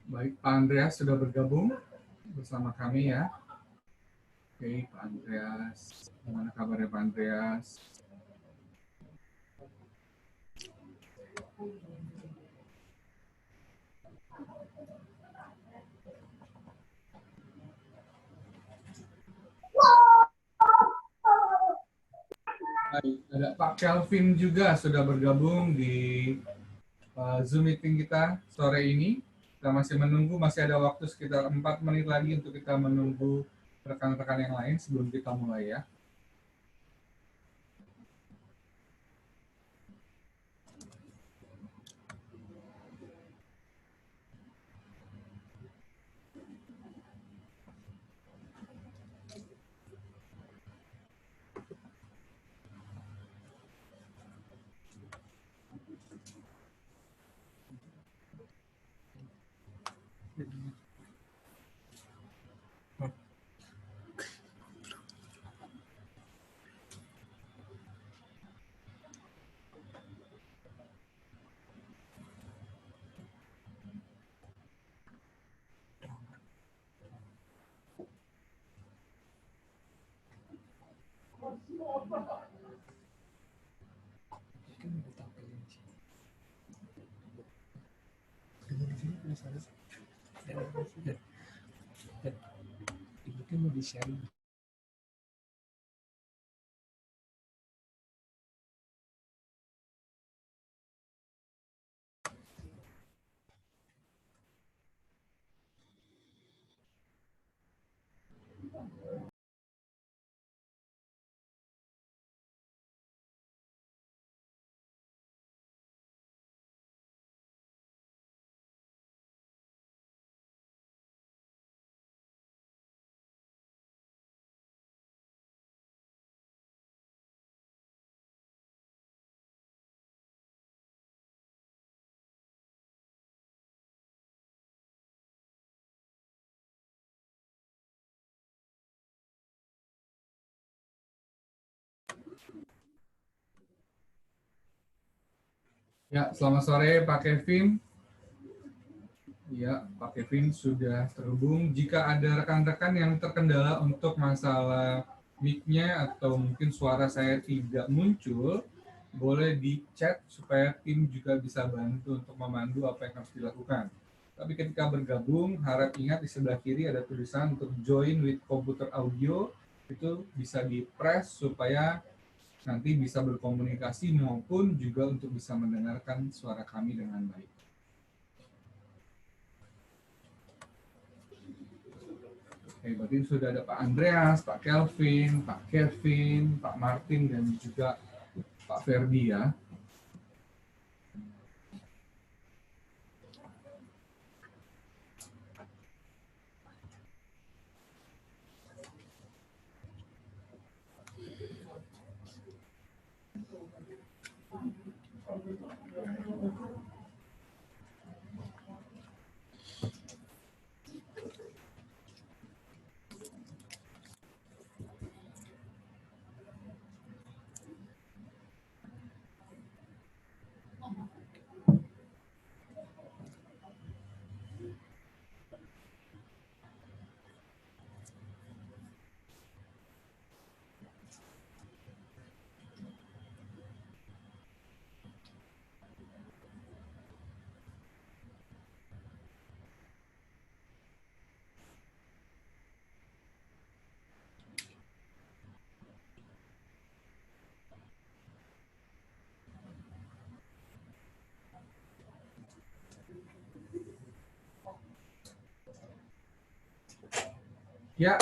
Baik, Pak Andreas sudah bergabung bersama kami ya. Oke, Pak Andreas. Gimana kabarnya Pak Andreas? Baik, ada Pak Kelvin juga sudah bergabung di Zoom meeting kita sore ini. Kita masih menunggu, masih ada waktu sekitar 4 menit lagi untuk kita menunggu rekan-rekan yang lain sebelum kita mulai ya. Itu mau di-sharing. Ya, selamat sore Pak Kevin. Ya, Pak Kevin sudah terhubung. Jika ada rekan-rekan yang terkendala untuk masalah mic-nya atau mungkin suara saya tidak muncul, boleh di chat supaya tim juga bisa bantu untuk memandu apa yang harus dilakukan. Tapi ketika bergabung, harap ingat di sebelah kiri ada tulisan untuk join with computer audio, itu bisa di-press supaya nanti bisa berkomunikasi maupun juga untuk bisa mendengarkan suara kami dengan baik. Oke, berarti sudah ada Pak Andreas, Pak Kelvin, Pak Kevin, Pak Martin, dan juga Pak Ferdi ya. Ya,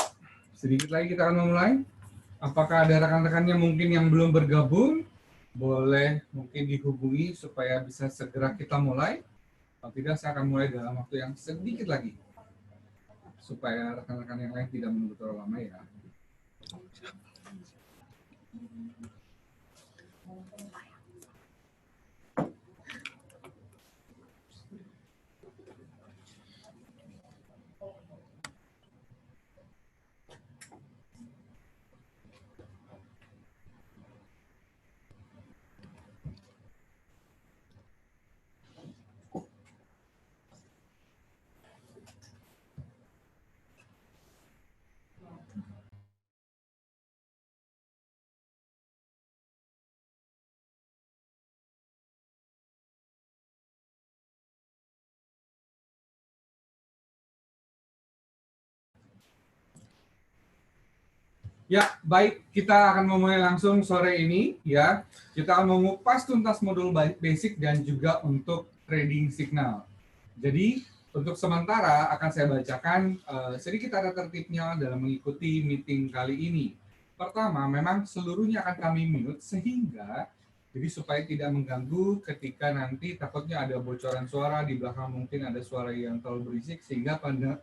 sedikit lagi kita akan memulai. Apakah ada rekan-rekannya mungkin yang belum bergabung? Boleh mungkin dihubungi supaya bisa segera kita mulai. Kalau tidak, saya akan mulai dalam waktu yang sedikit lagi. Supaya rekan-rekan yang lain tidak menunggu terlalu lama ya. Ya, baik. Kita akan memulai langsung sore ini. Ya, kita akan mengupas tuntas modul basic dan juga untuk trading signal. Jadi, untuk sementara akan saya bacakan sedikit tata tertibnya dalam mengikuti meeting kali ini. Pertama, memang seluruhnya akan kami mute sehingga jadi supaya tidak mengganggu ketika nanti takutnya ada bocoran suara di belakang, mungkin ada suara yang terlalu berisik sehingga pada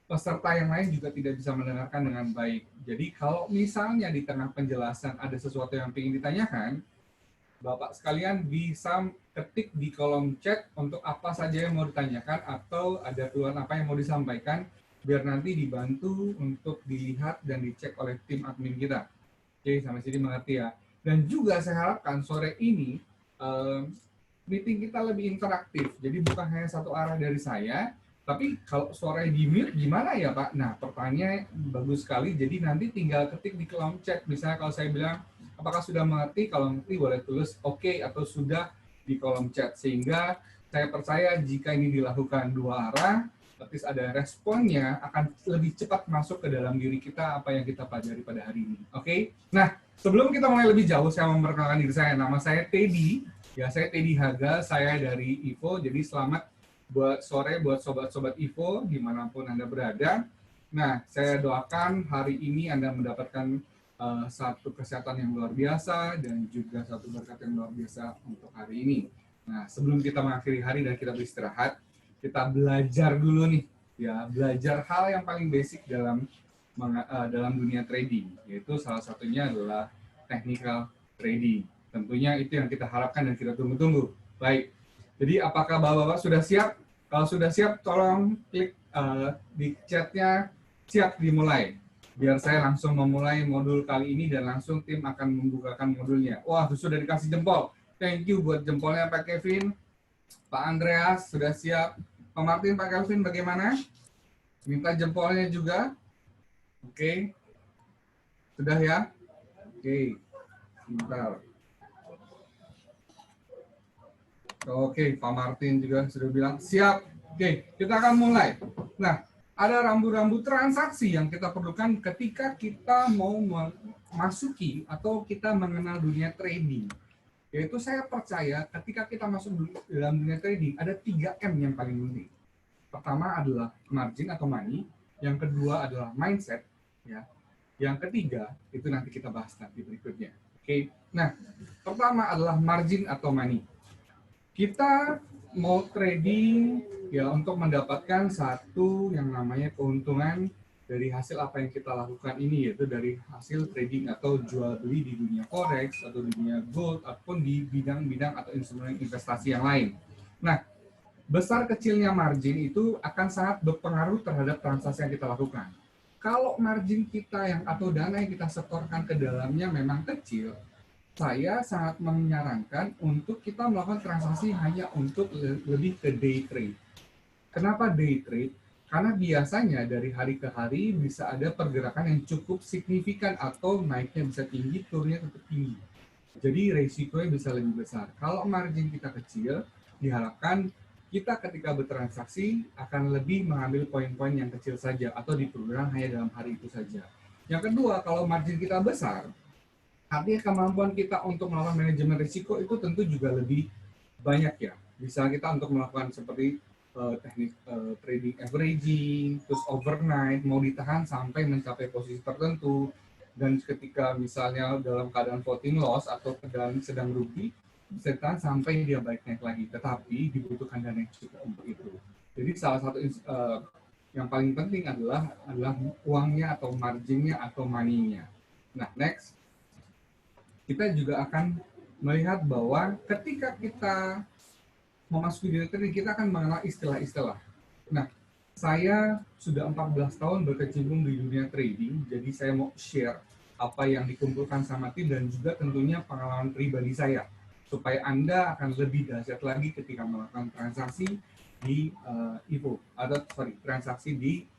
peserta yang lain juga tidak bisa mendengarkan dengan baik. Jadi kalau misalnya di tengah penjelasan ada sesuatu yang ingin ditanyakan, Bapak sekalian bisa ketik di kolom chat untuk apa saja yang mau ditanyakan atau ada keluhan apa yang mau disampaikan, biar nanti dibantu untuk dilihat dan dicek oleh tim admin kita. Oke, sampai sini mengerti ya. Dan juga saya harapkan sore ini meeting kita lebih interaktif. Jadi bukan hanya satu arah dari saya, tapi kalau suaranya di mute gimana ya Pak? Nah, pertanyaannya bagus sekali. Jadi nanti tinggal ketik di kolom chat. Misalnya kalau saya bilang, apakah sudah mengerti? Kalau mengerti boleh tulis oke atau sudah di kolom chat. Sehingga saya percaya jika ini dilakukan dua arah, tapi ada responnya, akan lebih cepat masuk ke dalam diri kita apa yang kita pelajari pada hari ini. Oke? Nah, sebelum kita mulai lebih jauh, saya memperkenalkan diri saya. Nama saya Teddy. Ya, saya Teddy Haga, saya dari IVO. Jadi selamat buat sore buat sobat-sobat IVO dimanapun Anda berada. Nah, saya doakan hari ini Anda mendapatkan satu kesehatan yang luar biasa dan juga satu berkat yang luar biasa untuk hari ini. Nah, sebelum kita mengakhiri hari dan kita beristirahat, kita belajar dulu nih, ya belajar hal yang paling basic dalam dunia trading, yaitu salah satunya adalah technical trading. Tentunya itu yang kita harapkan dan kita tunggu-tunggu. Baik, jadi apakah Bapak-Bapak sudah siap? Kalau sudah siap, tolong klik di chatnya siap dimulai. Biar saya langsung memulai modul kali ini dan langsung tim akan membukakan modulnya. Wah, sudah dikasih jempol. Thank you buat jempolnya Pak Kevin. Pak Andreas sudah siap. Pak Martin, Pak Kelvin bagaimana? Minta jempolnya juga. Oke. Sudah ya? Oke. Sebentar. Oke, Pak Martin juga sudah bilang siap. Oke, kita akan mulai. Nah, ada rambu-rambu transaksi yang kita perlukan ketika kita mau memasuki atau kita mengenal dunia trading. Yaitu saya percaya ketika kita masuk dalam dunia trading, ada 3M yang paling penting. Pertama adalah margin atau money, yang kedua adalah mindset, ya. Yang ketiga, itu nanti kita bahas nanti berikutnya. Oke. Nah, pertama adalah margin atau money. Kita mau trading ya untuk mendapatkan satu yang namanya keuntungan dari hasil apa yang kita lakukan ini, yaitu dari hasil trading atau jual beli di dunia forex atau di dunia gold ataupun di bidang-bidang atau instrumen investasi yang lain. Nah, besar kecilnya margin itu akan sangat berpengaruh terhadap transaksi yang kita lakukan. Kalau margin kita yang atau dana yang kita setorkan ke dalamnya memang kecil, saya sangat menyarankan untuk kita melakukan transaksi hanya untuk lebih ke day trade. Kenapa day trade? Karena biasanya dari hari ke hari bisa ada pergerakan yang cukup signifikan atau naiknya bisa tinggi, turunnya tetap tinggi. Jadi resikonya bisa lebih besar. Kalau margin kita kecil, diharapkan kita ketika bertransaksi akan lebih mengambil poin-poin yang kecil saja atau diperkirakan hanya dalam hari itu saja. Yang kedua, kalau margin kita besar, artinya kemampuan kita untuk melakukan manajemen risiko itu tentu juga lebih banyak ya. Bisa kita untuk melakukan seperti teknik trading averaging, terus overnight, mau ditahan sampai mencapai posisi tertentu, dan ketika misalnya dalam keadaan floating loss atau sedang rugi, bisa ditahan sampai dia balik naik lagi. Tetapi dibutuhkan dana yang cukup untuk itu. Jadi salah satu yang paling penting adalah uangnya atau marginnya atau money-nya. Nah, next. Kita juga akan melihat bahwa ketika kita memasuki dunia trading, kita akan mengenal istilah-istilah. Nah, saya sudah 14 tahun berkecimpung di dunia trading, jadi saya mau share apa yang dikumpulkan sama tim dan juga tentunya pengalaman pribadi saya, supaya Anda akan lebih dahsyat lagi ketika melakukan transaksi di IVO, atau transaksi di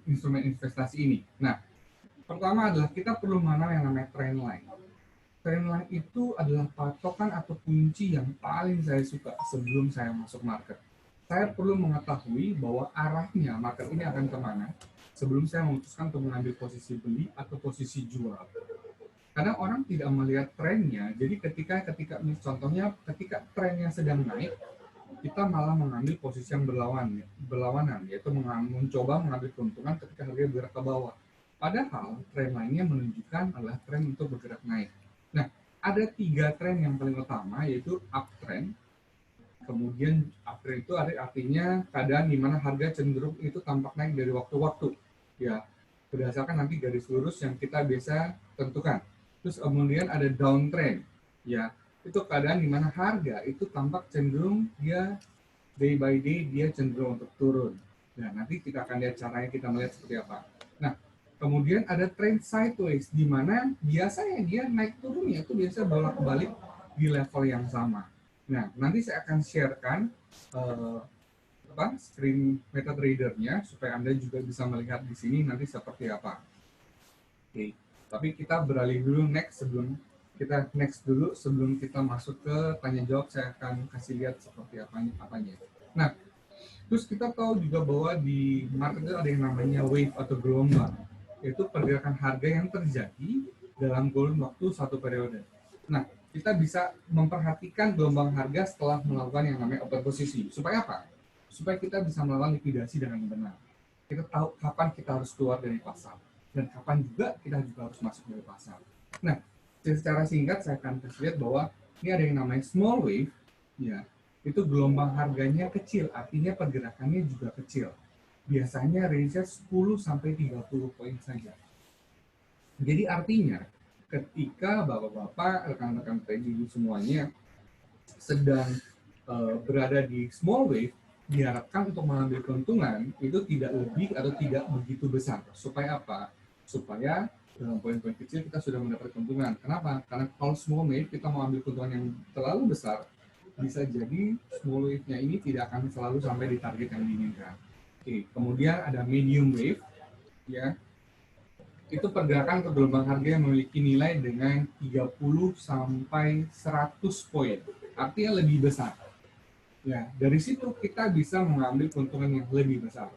instrumen investasi ini. Nah, pertama adalah kita perlu mengenal yang namanya trendline. Trendline itu adalah patokan atau kunci yang paling saya suka sebelum saya masuk market. Saya perlu mengetahui bahwa arahnya market ini akan kemana, sebelum saya memutuskan untuk mengambil posisi beli atau posisi jual. Kadang orang tidak melihat trennya, jadi ketika contohnya ketika trennya sedang naik, kita malah mengambil posisi yang berlawanan, yaitu mencoba mengambil keuntungan ketika harga bergerak ke bawah. Padahal tren lainnya menunjukkan adalah tren untuk bergerak naik. Nah, ada 3 tren yang paling utama, yaitu uptrend. Kemudian uptrend itu artinya keadaan di mana harga cenderung itu tampak naik dari waktu-waktu, ya berdasarkan nanti garis lurus yang kita biasa tentukan. Terus kemudian ada downtrend, ya itu keadaan di mana harga itu tampak cenderung dia day by day dia cenderung untuk turun. Nah, nanti kita akan lihat caranya kita melihat seperti apa. Nah, kemudian ada trend sideways di mana biasanya dia naik turunnya itu biasa bolak-balik di level yang sama. Nah, nanti saya akan sharekan screen MetaTrader-nya supaya Anda juga bisa melihat di sini nanti seperti apa. Oke, tapi kita beralih dulu next dulu sebelum kita masuk ke tanya jawab. Saya akan kasih lihat seperti apanya. Nah, terus kita tahu juga bahwa di market itu ada yang namanya wave atau gelombang, yaitu pergerakan harga yang terjadi dalam kurun waktu satu periode. Nah, kita bisa memperhatikan gelombang harga setelah melakukan yang namanya open posisi. Supaya apa? Supaya kita bisa melakukan likuidasi dengan benar. Kita tahu kapan kita harus keluar dari pasar dan kapan juga kita juga harus masuk dari pasar. Nah, secara singkat saya akan kasih lihat bahwa ini ada yang namanya small wave, ya, itu gelombang harganya kecil, artinya pergerakannya juga kecil. Biasanya range-nya 10 sampai 30 poin saja. Jadi artinya ketika bapak-bapak, rekan-rekan trading semuanya sedang berada di small wave, diharapkan untuk mengambil keuntungan itu tidak lebih atau tidak begitu besar. Supaya apa? Supaya dalam poin-poin kecil kita sudah mendapat keuntungan. Kenapa? Karena kalau small wave kita mau ambil keuntungan yang terlalu besar, bisa jadi small wave-nya ini tidak akan selalu sampai di target yang diinginkan. Oke, kemudian ada medium wave, ya. Itu pergerakan ke gelombang harga yang memiliki nilai dengan 30 sampai 100 poin. Artinya lebih besar. Ya, dari situ kita bisa mengambil keuntungan yang lebih besar.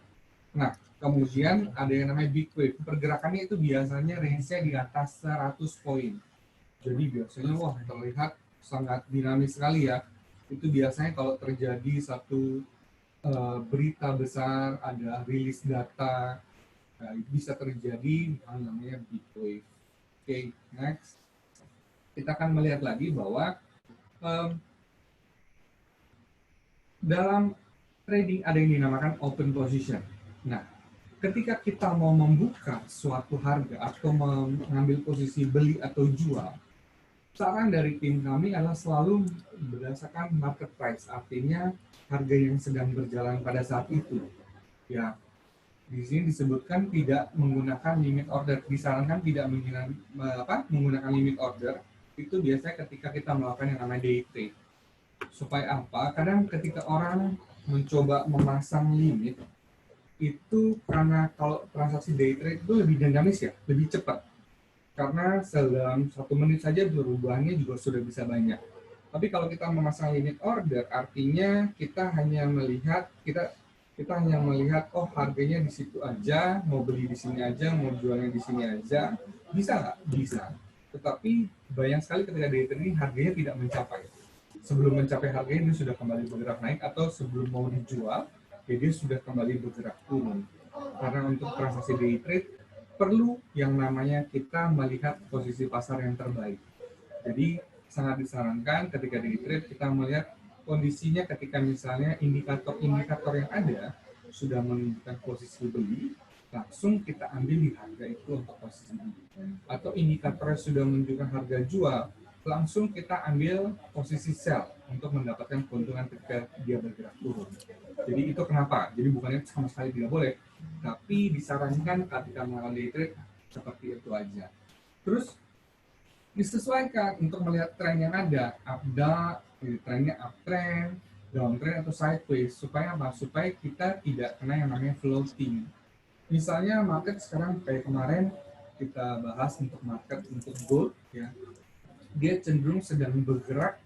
Nah, kemudian ada yang namanya big wave. Pergerakannya itu biasanya range-nya di atas 100 poin. Jadi biasanya wah terlihat sangat dinamis sekali ya. Itu biasanya kalau terjadi satu berita besar, ada rilis data, bisa terjadi yang namanya big wave. Oke, next. Kita akan melihat lagi bahwa dalam trading ada yang dinamakan open position. Nah, ketika kita mau membuka suatu harga atau mengambil posisi beli atau jual, saran dari tim kami adalah selalu berdasarkan market price, artinya harga yang sedang berjalan pada saat itu. Ya, di sini disebutkan tidak menggunakan limit order, disarankan tidak menggunakan limit order. Itu biasanya ketika kita melakukan yang namanya day trade. Supaya apa? Kadang ketika orang mencoba memasang limit, itu karena kalau transaksi day trade itu lebih dinamis ya, lebih cepat. Karena dalam 1 menit saja perubahannya juga sudah bisa banyak. Tapi kalau kita memasang limit order, artinya kita hanya melihat oh harganya di situ aja, mau beli di sini aja, mau jualnya di sini aja, bisa nggak? Bisa. Tetapi banyak sekali ketika day trading harganya tidak mencapai. Sebelum mencapai harganya dia sudah kembali bergerak naik, atau sebelum mau dijual, ya dia sudah kembali bergerak turun. Karena untuk transaksi day trade perlu yang namanya kita melihat posisi pasar yang terbaik. Jadi sangat disarankan ketika day trade kita melihat kondisinya ketika misalnya indikator-indikator yang ada sudah menunjukkan posisi beli, langsung kita ambil di harga itu untuk posisi beli. Atau indikatornya sudah menunjukkan harga jual, langsung kita ambil posisi sell untuk mendapatkan keuntungan ketika dia bergerak turun. Jadi itu kenapa? Jadi bukannya sama sekali tidak boleh, tapi disarankan ketika melakukan day trade seperti itu aja. Terus disesuaikan untuk melihat tren yang ada, trennya uptrend, downtrend atau sideways, supaya apa? Supaya kita tidak kena yang namanya floating. Misalnya market sekarang kayak kemarin kita bahas untuk market untuk gold, ya, dia cenderung sedang bergerak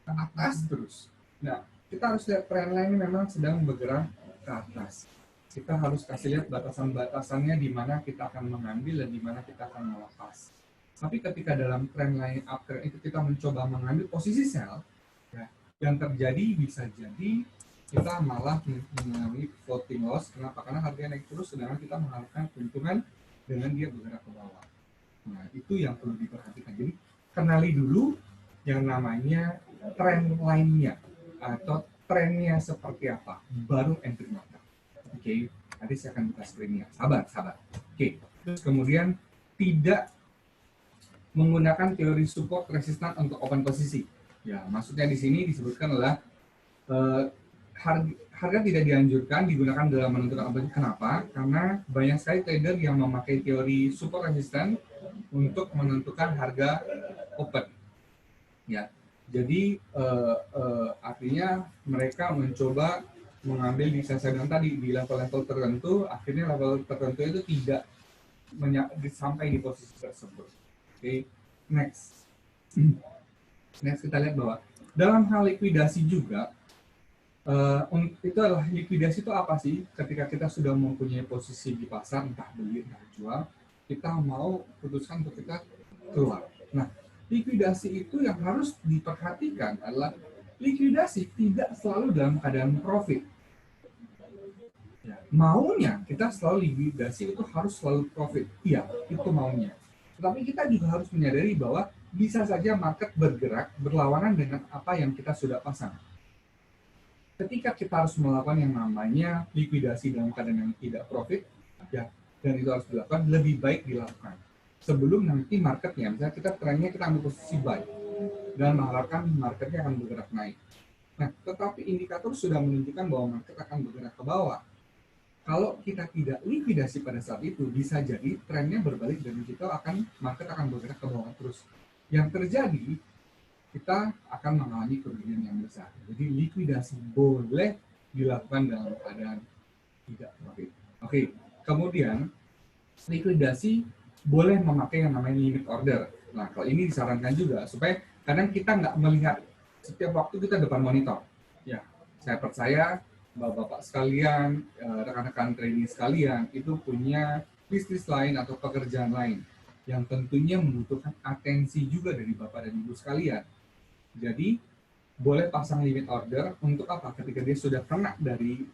ke atas terus. Nah, kita harus lihat trend line memang sedang bergerak ke atas. kita harus kasih lihat batasan-batasannya di mana kita akan mengambil dan di mana kita akan melepas. Tapi ketika dalam trend line uptrend itu kita mencoba mengambil posisi sell, ya, yang terjadi bisa jadi kita malah mengalami floating loss. Kenapa? Karena harganya naik terus, sedangkan kita mengharapkan keuntungan dengan dia bergerak ke bawah. Nah, itu yang perlu diperhatikan. Jadi, kenali dulu yang namanya trend line-nya atau trennya seperti apa, baru entry market. Oke, nanti saya akan buka screen-nya. Sabar. Oke, terus kemudian tidak menggunakan teori support resistan untuk open posisi. Ya, maksudnya di sini disebutkan adalah harga tidak dianjurkan digunakan dalam menentukan open. Kenapa? Karena banyak sekali trader yang memakai teori support resistan untuk menentukan harga open. Ya, jadi artinya mereka mencoba mengambil di saya bilang tadi di level-level tertentu, akhirnya level tertentu itu tidak sampai di posisi tersebut. Oke, next kita lihat bahwa dalam hal likuidasi juga itu adalah likuidasi itu apa sih? Ketika kita sudah mempunyai posisi di pasar, entah beli entah jual, kita mau putuskan untuk kita keluar. Nah, likuidasi itu yang harus diperhatikan adalah likuidasi tidak selalu dalam keadaan profit. Ya, maunya kita selalu likuidasi itu harus selalu profit. Iya, itu maunya. Tetapi kita juga harus menyadari bahwa bisa saja market bergerak berlawanan dengan apa yang kita sudah pasang. Ketika kita harus melakukan yang namanya likuidasi dalam keadaan yang tidak profit, ya, dan itu harus dilakukan, lebih baik dilakukan sebelum nanti marketnya, misalnya kita trennya kita ambil posisi buy dan mengharapkan marketnya akan bergerak naik. Nah, tetapi indikator sudah menunjukkan bahwa market akan bergerak ke bawah. Kalau kita tidak likuidasi pada saat itu, bisa jadi trennya berbalik dan market akan bergerak ke bawah terus. Yang terjadi, kita akan mengalami kerugian yang besar. Jadi likuidasi boleh dilakukan dalam keadaan tidak profit. Oke, kemudian likuidasi boleh memakai yang namanya limit order. Nah, kalau ini disarankan juga supaya kadang kita nggak melihat setiap waktu kita depan monitor. Ya, saya percaya Bapak-bapak sekalian, rekan-rekan trading sekalian itu punya bisnis lain atau pekerjaan lain yang tentunya membutuhkan atensi juga dari Bapak dan Ibu sekalian. Jadi boleh pasang limit order untuk apa? Ketika dia sudah kena dari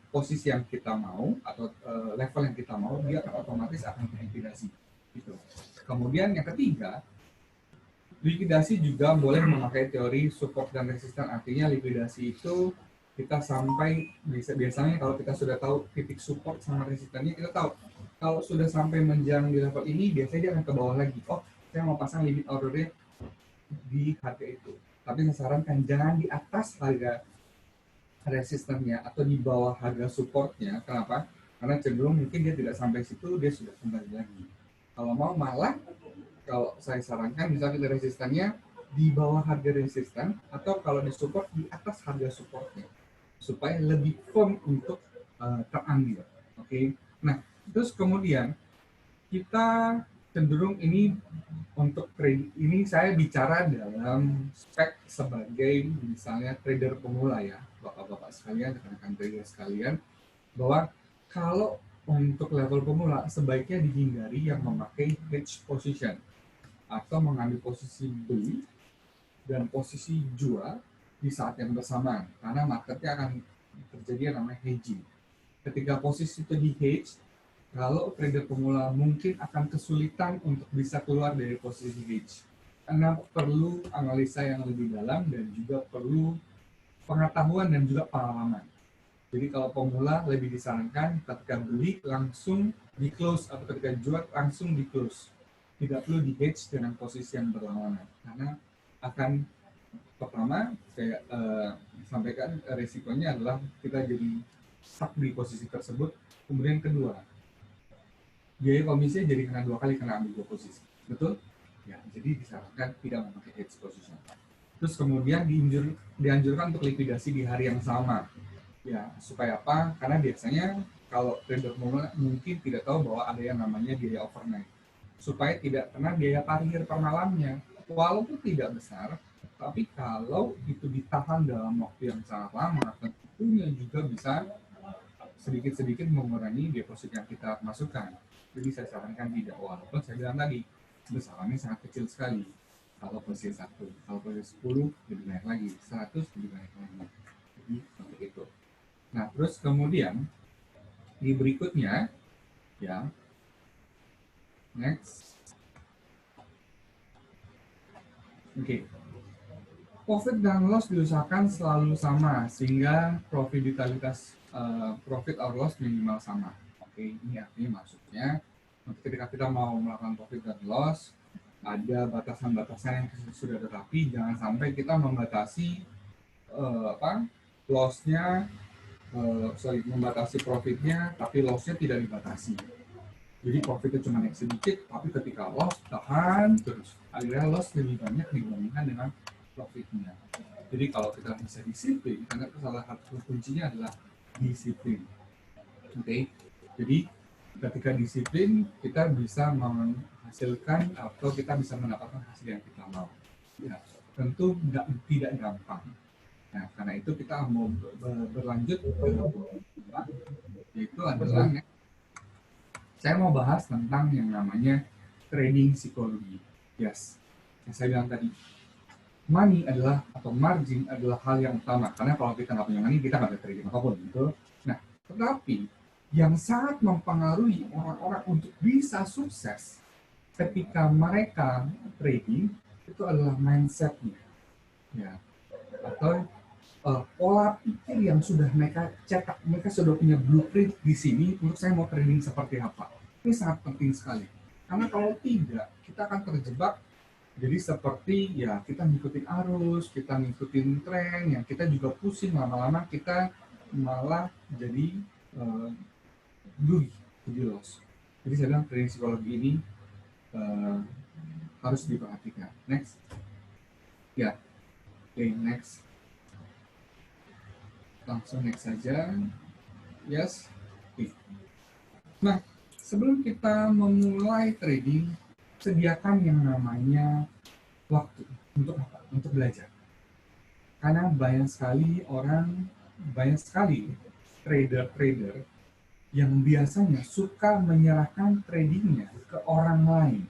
posisi yang kita mau atau level yang kita mau, dia akan otomatis akan likuidasi. Gitu. Kemudian yang ketiga, likuidasi juga boleh memakai teori support dan resisten. Artinya likuidasi itu kita sampai biasanya kalau kita sudah tahu titik support sama resistennya, kita tahu kalau sudah sampai menjelang di level ini biasanya dia akan ke bawah lagi. Oh, saya mau pasang limit ordernya di harga itu. Tapi saya sarankan jangan di atas harga resistennya atau di bawah harga supportnya. Kenapa? Karena cenderung mungkin dia tidak sampai situ, dia sudah kembali lagi. Kalau mau malah, kalau saya sarankan misalnya resistennya di bawah harga resisten atau kalau di support di atas harga supportnya supaya lebih firm untuk terambil. Oke. Nah, terus kemudian kita cenderung ini untuk trade ini saya bicara dalam spek sebagai misalnya trader pemula ya, bapak-bapak sekalian, rekan-rekan trader sekalian, bahwa kalau untuk level pemula sebaiknya dihindari yang memakai hedge position atau mengambil posisi beli dan posisi jual di saat yang bersamaan karena marketnya akan terjadi yang namanya hedging. Ketika posisi itu di hedge, kalau trader pemula mungkin akan kesulitan untuk bisa keluar dari posisi hedge karena perlu analisa yang lebih dalam dan juga perlu pengetahuan dan juga pengalaman. Jadi kalau pemula lebih disarankan ketika beli langsung di close atau ketika jual langsung di close. Tidak perlu di hedge dengan posisi yang berlawanan karena akan pertama saya sampaikan resikonya adalah kita jadi stuck di posisi tersebut. Kemudian kedua, biaya komisinya jadi kena dua kali kena ambil dua posisi. Betul? Ya, jadi disarankan tidak memakai hedge position. Terus kemudian dianjurkan untuk likuidasi di hari yang sama. Ya, supaya apa? Karena biasanya kalau trader mungkin tidak tahu bahwa ada yang namanya biaya overnight. Supaya tidak kena biaya parkir per malamnya. Walaupun tidak besar, tapi kalau itu ditahan dalam waktu yang sangat lama, tentunya juga bisa sedikit-sedikit mengurangi deposit yang kita masukkan. Jadi saya sarankan tidak, walaupun saya bilang tadi besarannya sangat kecil sekali. Kalau posisi 1, kalau posisi 10 lebih banyak lagi, 100 lebih banyak lagi. Jadi untuk itu. Nah, terus kemudian di berikutnya, ya, next. Oke. Profit dan loss diusahakan selalu sama sehingga profitabilitas profit or loss minimal sama. Oke, ini artinya maksudnya ketika kita mau melakukan profit dan loss ada batasan-batasan yang sudah tetapi jangan sampai kita membatasi loss-nya membatasi profitnya tapi loss-nya tidak dibatasi. Jadi profitnya cuma naik sedikit, tapi ketika loss tahan terus. Akhirnya loss lebih banyak dibandingkan dengan profitnya. Jadi kalau kita bisa disiplin, karena salah satu kuncinya adalah disiplin. Oke, jadi ketika disiplin kita bisa menghasilkan atau kita bisa mendapatkan hasil yang kita mau. Ya, tentu tidak gampang. Nah, karena itu kita mau berlanjut ke yaitu adalah saya mau bahas tentang yang namanya trading psikologi. Yes, yang saya bilang tadi, money adalah atau margin adalah hal yang utama karena kalau kita nggak punya money kita nggak bisa trading apapun gitu. Nah, tetapi yang sangat mempengaruhi orang-orang untuk bisa sukses ketika mereka trading itu adalah mindsetnya, ya, atau pola pikir yang sudah mereka cetak, mereka sudah punya blueprint di sini untuk saya mau trading seperti apa. Ini sangat penting sekali. Karena kalau tidak, kita akan terjebak jadi seperti ya kita ngikutin arus, kita ngikutin tren, yang kita juga pusing lama-lama kita malah jadi jadi loss. Jadi saya bilang trading psikologi ini harus diperhatikan. Next. Ya. Oke, next. Langsung next saja. Yes. Okay. Nah, sebelum kita memulai trading, sediakan yang namanya waktu untuk apa? Untuk belajar. Karena banyak sekali trader-trader yang biasanya suka menyerahkan tradingnya ke orang lain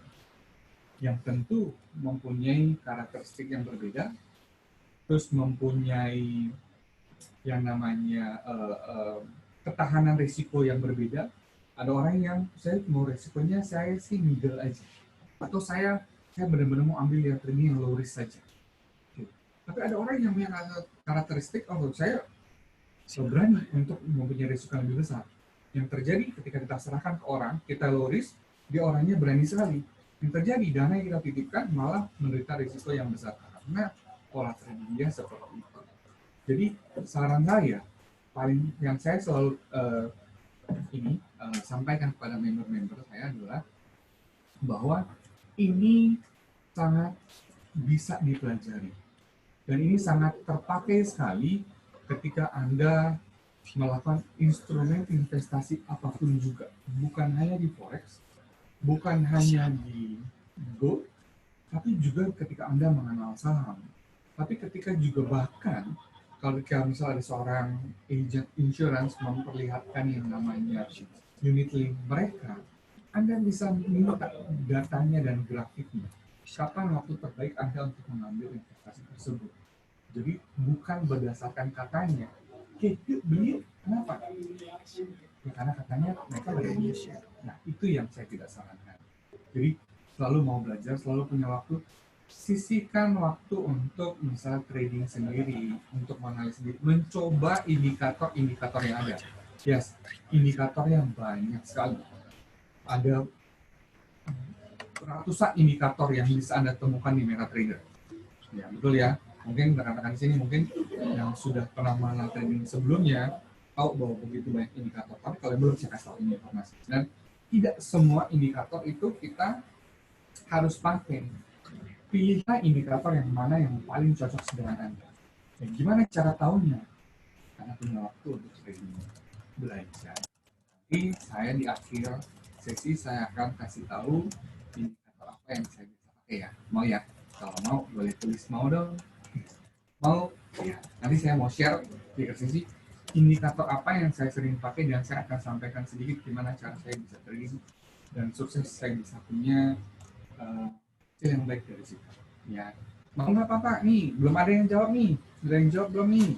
yang tentu mempunyai karakteristik yang berbeda, terus mempunyai yang namanya ketahanan risiko yang berbeda. Ada orang yang saya mau risikonya saya sih middle aja, atau saya benar-benar mau ambil yang trading yang low risk saja. Tapi ada orang yang punya karakteristik, oh saya berani untuk mempunyai risiko yang lebih besar. Yang terjadi ketika kita serahkan ke orang, kita low risk, dia orangnya berani sekali. Yang terjadi, dana yang kita titipkan malah menderita risiko yang besar karena pola trading dia seperti itu. Jadi saran saya, yang saya selalu sampaikan kepada member-member saya adalah bahwa ini sangat bisa dipelajari. Dan ini sangat terpakai sekali ketika Anda melakukan instrumen investasi apapun juga. Bukan hanya di Forex, bukan hanya di Gold, tapi juga ketika Anda mengenal saham. Tapi ketika juga bahkan, kalau misalnya ada seorang agent insurance memperlihatkan yang namanya unit link mereka, Anda bisa minta datanya dan grafiknya. Kapan waktu terbaik Anda untuk mengambil investasi tersebut. Jadi bukan berdasarkan katanya. Oke, yuk beli, kenapa? Ya, karena katanya mereka ada di share. Nah, itu yang saya tidak sarankan. Jadi selalu mau belajar, selalu punya waktu. Sisihkan waktu untuk misal trading sendiri, untuk menganalisis sendiri, mencoba indikator-indikator yang ada. Yes, indikator yang banyak sekali. Ada ratusan indikator yang bisa Anda temukan di MetaTrader. Ya, betul ya. Mungkin rekan-rekan di sini mungkin yang sudah pernah mengenal trading sebelumnya tahu bahwa begitu banyak indikator. Tapi kalau belum saya kasih tahu ini informasi. Dan tidak semua indikator itu kita harus pakai. Pilihlah indikator yang mana yang paling cocok dengan Anda. Dan gimana cara tahunya? Karena punya waktu untuk trading belajar. Jadi saya di akhir sesi saya akan kasih tahu indikator apa yang saya bisa pakai ya. Mau ya? Kalau mau boleh tulis mau dong. Mau ya, nanti saya mau share di sesi indikator apa yang saya sering pakai dan saya akan sampaikan sedikit gimana cara saya bisa trading dan sukses saya bisa punya hasil yang baik dari situ. Ya, mau nggak Pak? Nih, belum ada yang jawab nih. Sudah yang jawab belum nih?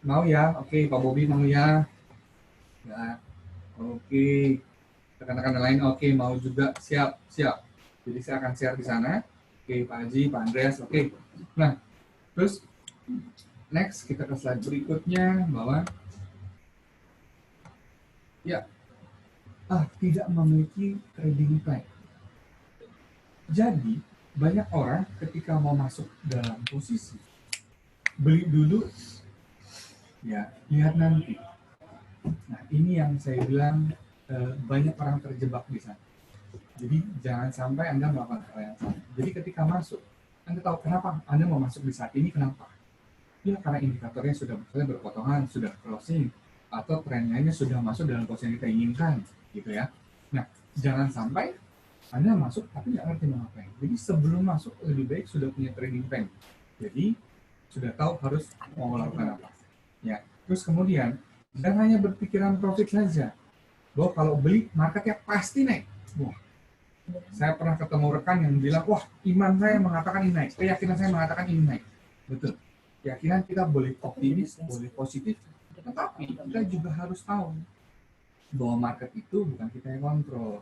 Mau ya? Oke, Pak Bobi mau ya? Ya, oke. Rekan-rekan lain oke, mau juga, siap. Jadi saya akan share di sana. Oke, Pak Haji, Pak Andreas, oke. Nah, terus next kita ke slide berikutnya bahwa ya tidak memiliki trading plan. Jadi banyak orang ketika mau masuk dalam posisi beli dulu, ya lihat nanti. Nah ini yang saya bilang banyak orang terjebak di sana. Jadi jangan sampai Anda melakukan hal yang sama. Jadi ketika masuk, Anda tahu kenapa Anda mau masuk di saat ini, kenapa? Ya karena indikatornya sudah berpotongan, sudah crossing, atau tren lainnya sudah masuk dalam posisi yang kita inginkan, gitu ya. Nah, jangan sampai Anda masuk tapi nggak ngerti mau ngapain. Jadi sebelum masuk lebih baik sudah punya trading plan. Jadi sudah tahu harus mau melakukan apa. Ya, terus kemudian jangan hanya berpikiran profit saja. Bahwa kalau beli marketnya pasti naik. Wah, saya pernah ketemu rekan yang bilang, wah iman saya mengatakan ini naik, keyakinan saya mengatakan ini naik. Betul. Keyakinan kita boleh optimis, boleh positif, tetapi kita juga harus tahu bahwa market itu bukan kita yang kontrol.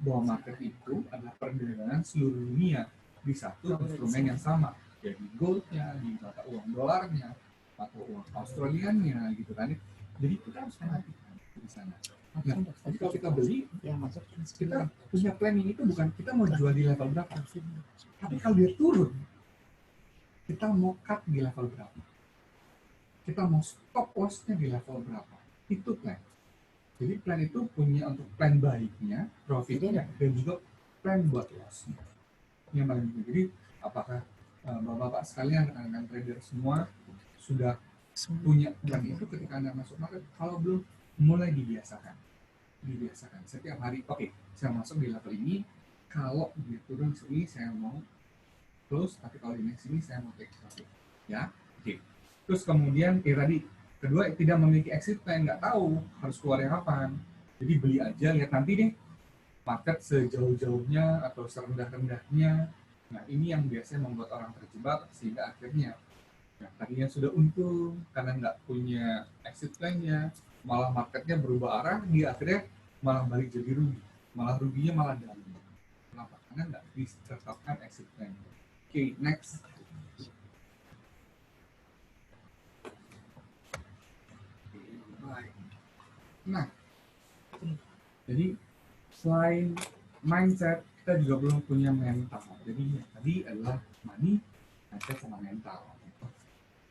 Bahwa market itu adalah perdagangan seluruh dunia di satu instrumen yang sama, jadi goldnya, di mata uang dolarnya, atau uang Australianya, gitu kan. Jadi kita harus perhatikan di sana. Nah, jadi kalau kita beli, kita punya planning itu bukan kita mau jual di level berapa, tapi kalau dia turun, kita mau cut di level berapa, kita mau stop loss-nya di level berapa, itu plan. Jadi plan itu punya untuk plan baiknya, profitnya, dan juga plan buat loss-nya. Yang paling penting. Jadi apakah bapak-bapak sekalian, rekan-rekan trader semua sudah punya plan itu ketika Anda masuk market? Kalau belum, mulai dibiasakan setiap hari. Oke, saya masuk di level ini, kalau dia turun sini saya mau close, tapi kalau di sini saya mau take profit, ya. Oke. Terus kemudian tadi kedua, tidak memiliki exit plan, nggak tahu harus keluarnya kapan. Jadi beli aja, lihat nanti deh market sejauh-jauhnya atau serendah-rendahnya. Nah ini yang biasanya membuat orang terjebak sehingga akhirnya tadinya sudah untung karena nggak punya exit plan-nya, malah marketnya berubah arah, dia akhirnya malah balik jadi rugi, malah ruginya malah dalam. Kenapa? Karena nggak ditetapkan exit plan. Oke, next. Nah, jadi selain mindset, kita juga belum punya mental. Jadi tadi adalah money, mindset sama mental.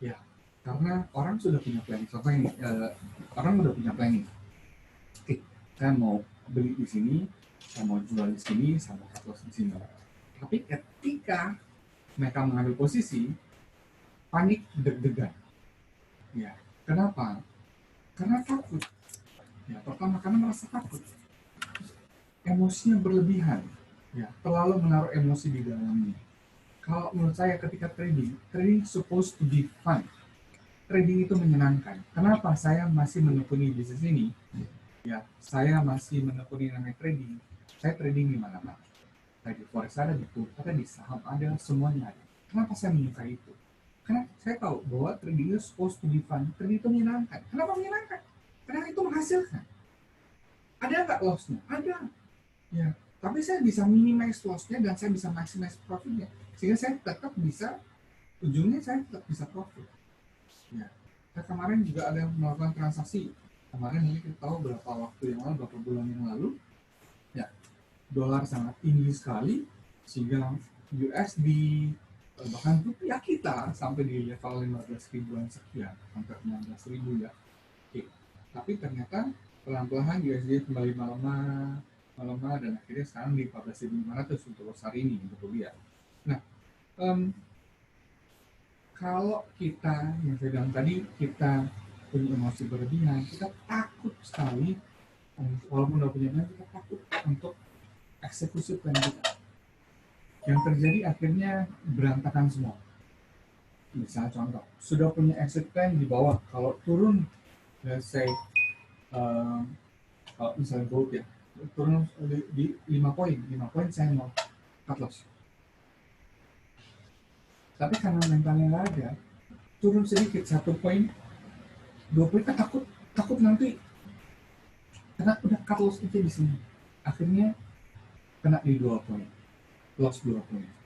Ya, karena orang sudah punya planning. Contohnya orang sudah punya planning. Oke, saya mau beli di sini, saya mau jual di sini, saya mau cut loss di sini. Tapi ketika mereka mengambil posisi, panik, deg-degan. Ya, kenapa? Karena takut. Ya, pertama karena merasa takut, emosinya berlebihan, ya, terlalu menaruh emosi di dalamnya. Kalau menurut saya ketika trading supposed to be fun. Trading itu menyenangkan. Kenapa saya masih menekuni bisnis ini? Ya, saya masih menekuni namanya trading. Saya trading di mana-mana. Saya di forex ada, di turut ada, di saham ada, semuanya ada. Kenapa saya menyukai itu? Karena saya tahu bahwa trading itu supposed to be fun. Trading itu menyenangkan. Kenapa menyenangkan? Karena itu menghasilkan. Ada nggak loss-nya? Ada. Ya, tapi saya bisa minimize loss-nya dan saya bisa maximize profit-nya. Sehingga saya tetap bisa, ujungnya saya tetap bisa profit. Ya, saya kemarin juga ada melakukan transaksi. Kemarin ini kita tahu berapa waktu yang lalu, berapa bulan yang lalu, ya, dolar sangat tinggi sekali, sehingga USD, bahkan rupiah kita sampai di level 15 ribuan sekian, hampir 16 ribu ya. Oke. Tapi ternyata pelan-pelan USD kembali melemah dan akhirnya sekarang di 14.500 untuk hari ini untuk rupiah. Nah, kalau kita yang saya bilang tadi, kita punya emosi berlebihan, kita takut sekali, walaupun udah punya plan, kita takut untuk eksekusi plan kita. Yang terjadi akhirnya berantakan semua. Misalnya contoh, sudah punya exit plan di bawah, kalau turun, let's say, kalau misalnya gold ya, turun di 5 poin, 5 poin saya mau cut loss. Tapi karena mentalnya nggak ada, turun sedikit, 1 poin, 2 poin, takut nanti, karena udah cut loss aja di sini. Akhirnya kena di 2 poin, loss 2 poin.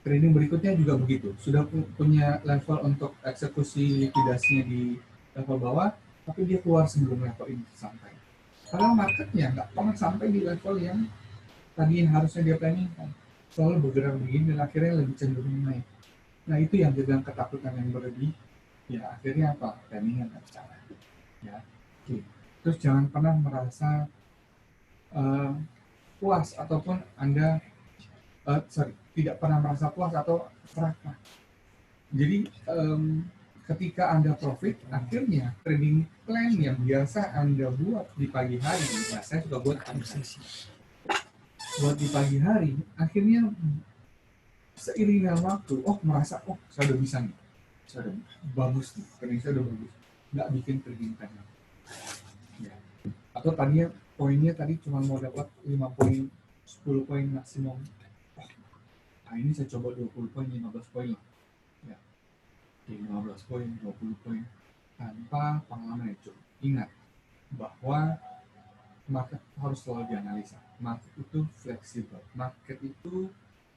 Trading berikutnya juga begitu, sudah punya level untuk eksekusi likuidasinya di level bawah, tapi dia keluar sebelum level ini sampai. Karena marketnya nggak pernah sampai di level yang tadi yang harusnya dia planningkan. Selalu bergerak begini dan akhirnya lebih cenderung naik. Nah itu yang dibilang ketakutan yang berlebih, ya akhirnya apa? Planningnya nggak bicara. Ya, oke. Terus jangan pernah merasa puas ataupun Anda tidak pernah merasa puas atau serakah. Jadi ketika Anda profit, akhirnya trading plan yang biasa Anda buat di pagi hari, ya saya juga buat di pagi hari, akhirnya seiring dengan waktu, merasa, saya udah bisa nih, saya udah bagus nih, trading saya udah bagus, nggak bikin trading plan. Ya. Atau tadinya poinnya tadi cuma mau dapat 5 poin, 10 poin maksimum. Nah ini saya coba 20 poin, 15 poin lah. Ya. 15 poin, 20 poin tanpa pengalaman itu. Ingat bahwa market harus selalu dianalisa. Market itu fleksibel. Market itu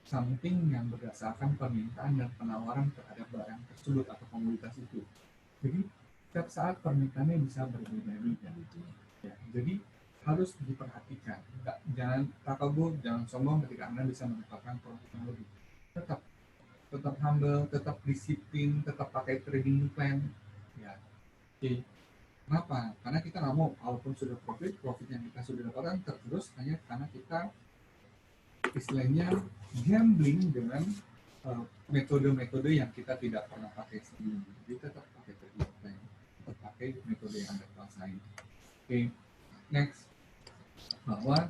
something yang berdasarkan permintaan dan penawaran terhadap barang tersebut atau komoditas itu. Jadi setiap saat permintaannya bisa berbeda-beda. Ya, jadi harus diperhatikan. Jangan takabur, jangan sombong ketika Anda bisa mendapatkan profit yang lebih. Tetap humble, tetap disiplin, tetap pakai trading plan. Ya, oke. Kenapa? Karena kita nggak mau, walaupun sudah profit yang kita sudah dapatkan terus hanya karena kita istilahnya gambling dengan metode-metode yang kita tidak pernah pakai sebelumnya. Jadi tetap pakai trading plan, tetap pakai metode yang Anda kuasai. Oke, next. Bahwa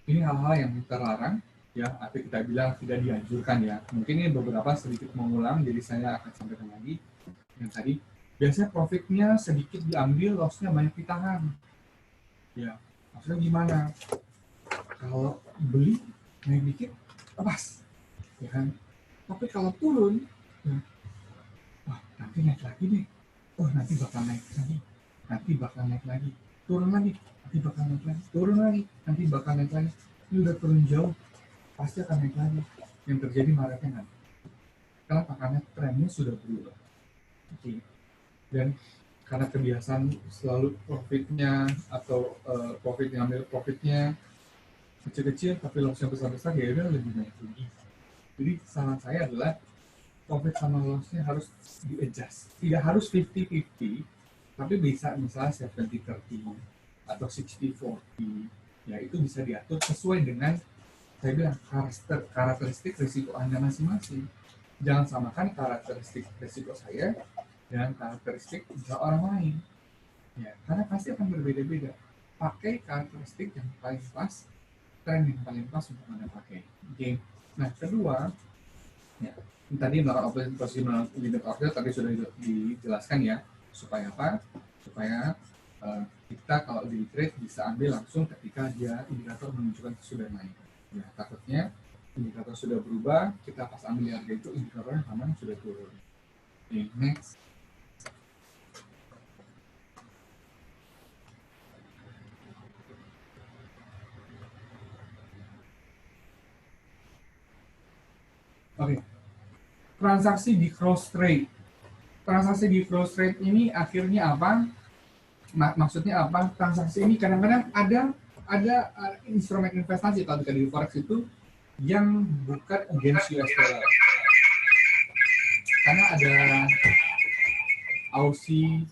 ini hal-hal yang terlarang, ya, atau kita bilang tidak dianjurkan ya. Mungkin ini beberapa sedikit mengulang, jadi saya akan sampaikan lagi. Yang tadi, biasanya profitnya sedikit diambil, lossnya banyak ditahan. Ya, maksudnya gimana? Kalau beli naik dikit, lepas, ya kan? Tapi kalau turun, ya, nanti naik lagi deh. Nanti bakal naik lagi. Nanti bakal naik lagi. Turun lagi, nanti bakal naik lagi. Turun lagi, nanti bakal naik lagi. Ini udah turun jauh, pasti akan naik lagi. Yang terjadi marahnya nanti. Kenapa? Karena trennya sudah berubah. Oke. Dan karena kebiasaan selalu profitnya atau profit ngambil profitnya kecil-kecil tapi lossnya besar-besar, ya udah lebih banyak rugi. Jadi saran saya adalah profit sama lossnya harus di-adjust. Tidak harus 50-50, tapi bisa misalnya 70-30 atau 60-40. Ya itu bisa diatur sesuai dengan saya bilang karakteristik risiko Anda masing-masing. Jangan samakan karakteristik risiko saya dengan karakteristik orang lain. Ya, karena pasti akan berbeda-beda. Pakai karakteristik yang paling pas, tren yang paling pas untuk Anda pakai. Oke. Nah, kedua, ya, tadi melakukan posisi leader order tadi sudah dijelaskan ya. Supaya apa? Supaya kita kalau di trade bisa ambil langsung ketika dia indikator menunjukkan sudah naik. Ya, takutnya indikator sudah berubah, kita pas ambil harga itu indikatornya aman sudah turun. Oke, next. Oke. Transaksi di cross trade. Transaksi di cross trade ini akhirnya apa? Maksudnya apa? Transaksi ini kadang-kadang ada instrumen investasi kalau di forex itu yang bukan against US dollar. Karena ada Aussie,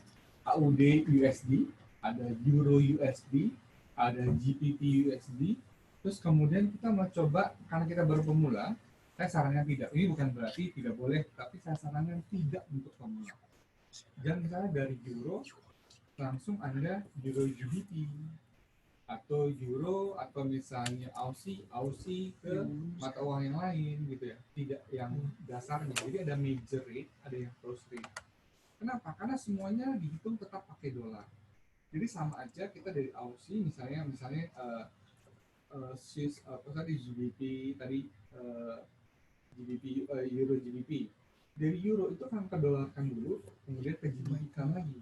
AUD USD, ada Euro USD, ada GBP USD. Terus kemudian kita mencoba, karena kita baru pemula, saya sarankan tidak. Ini bukan berarti tidak boleh, tapi saya sarankan tidak untuk pemula. Dan misalnya dari Euro, langsung Anda Euro GBP. atau euro atau misalnya Aussie ke mata uang yang lain gitu ya, tidak yang dasarnya. Jadi ada major rate, ada yang close rate. Kenapa? Karena semuanya dihitung tetap pakai dolar. Jadi sama aja kita dari Aussie misalnya Swiss apa tadi GBP tadi GBP euro GBP. Dari euro itu kan ke dolarkan dulu, kemudian ke GBP kan lagi.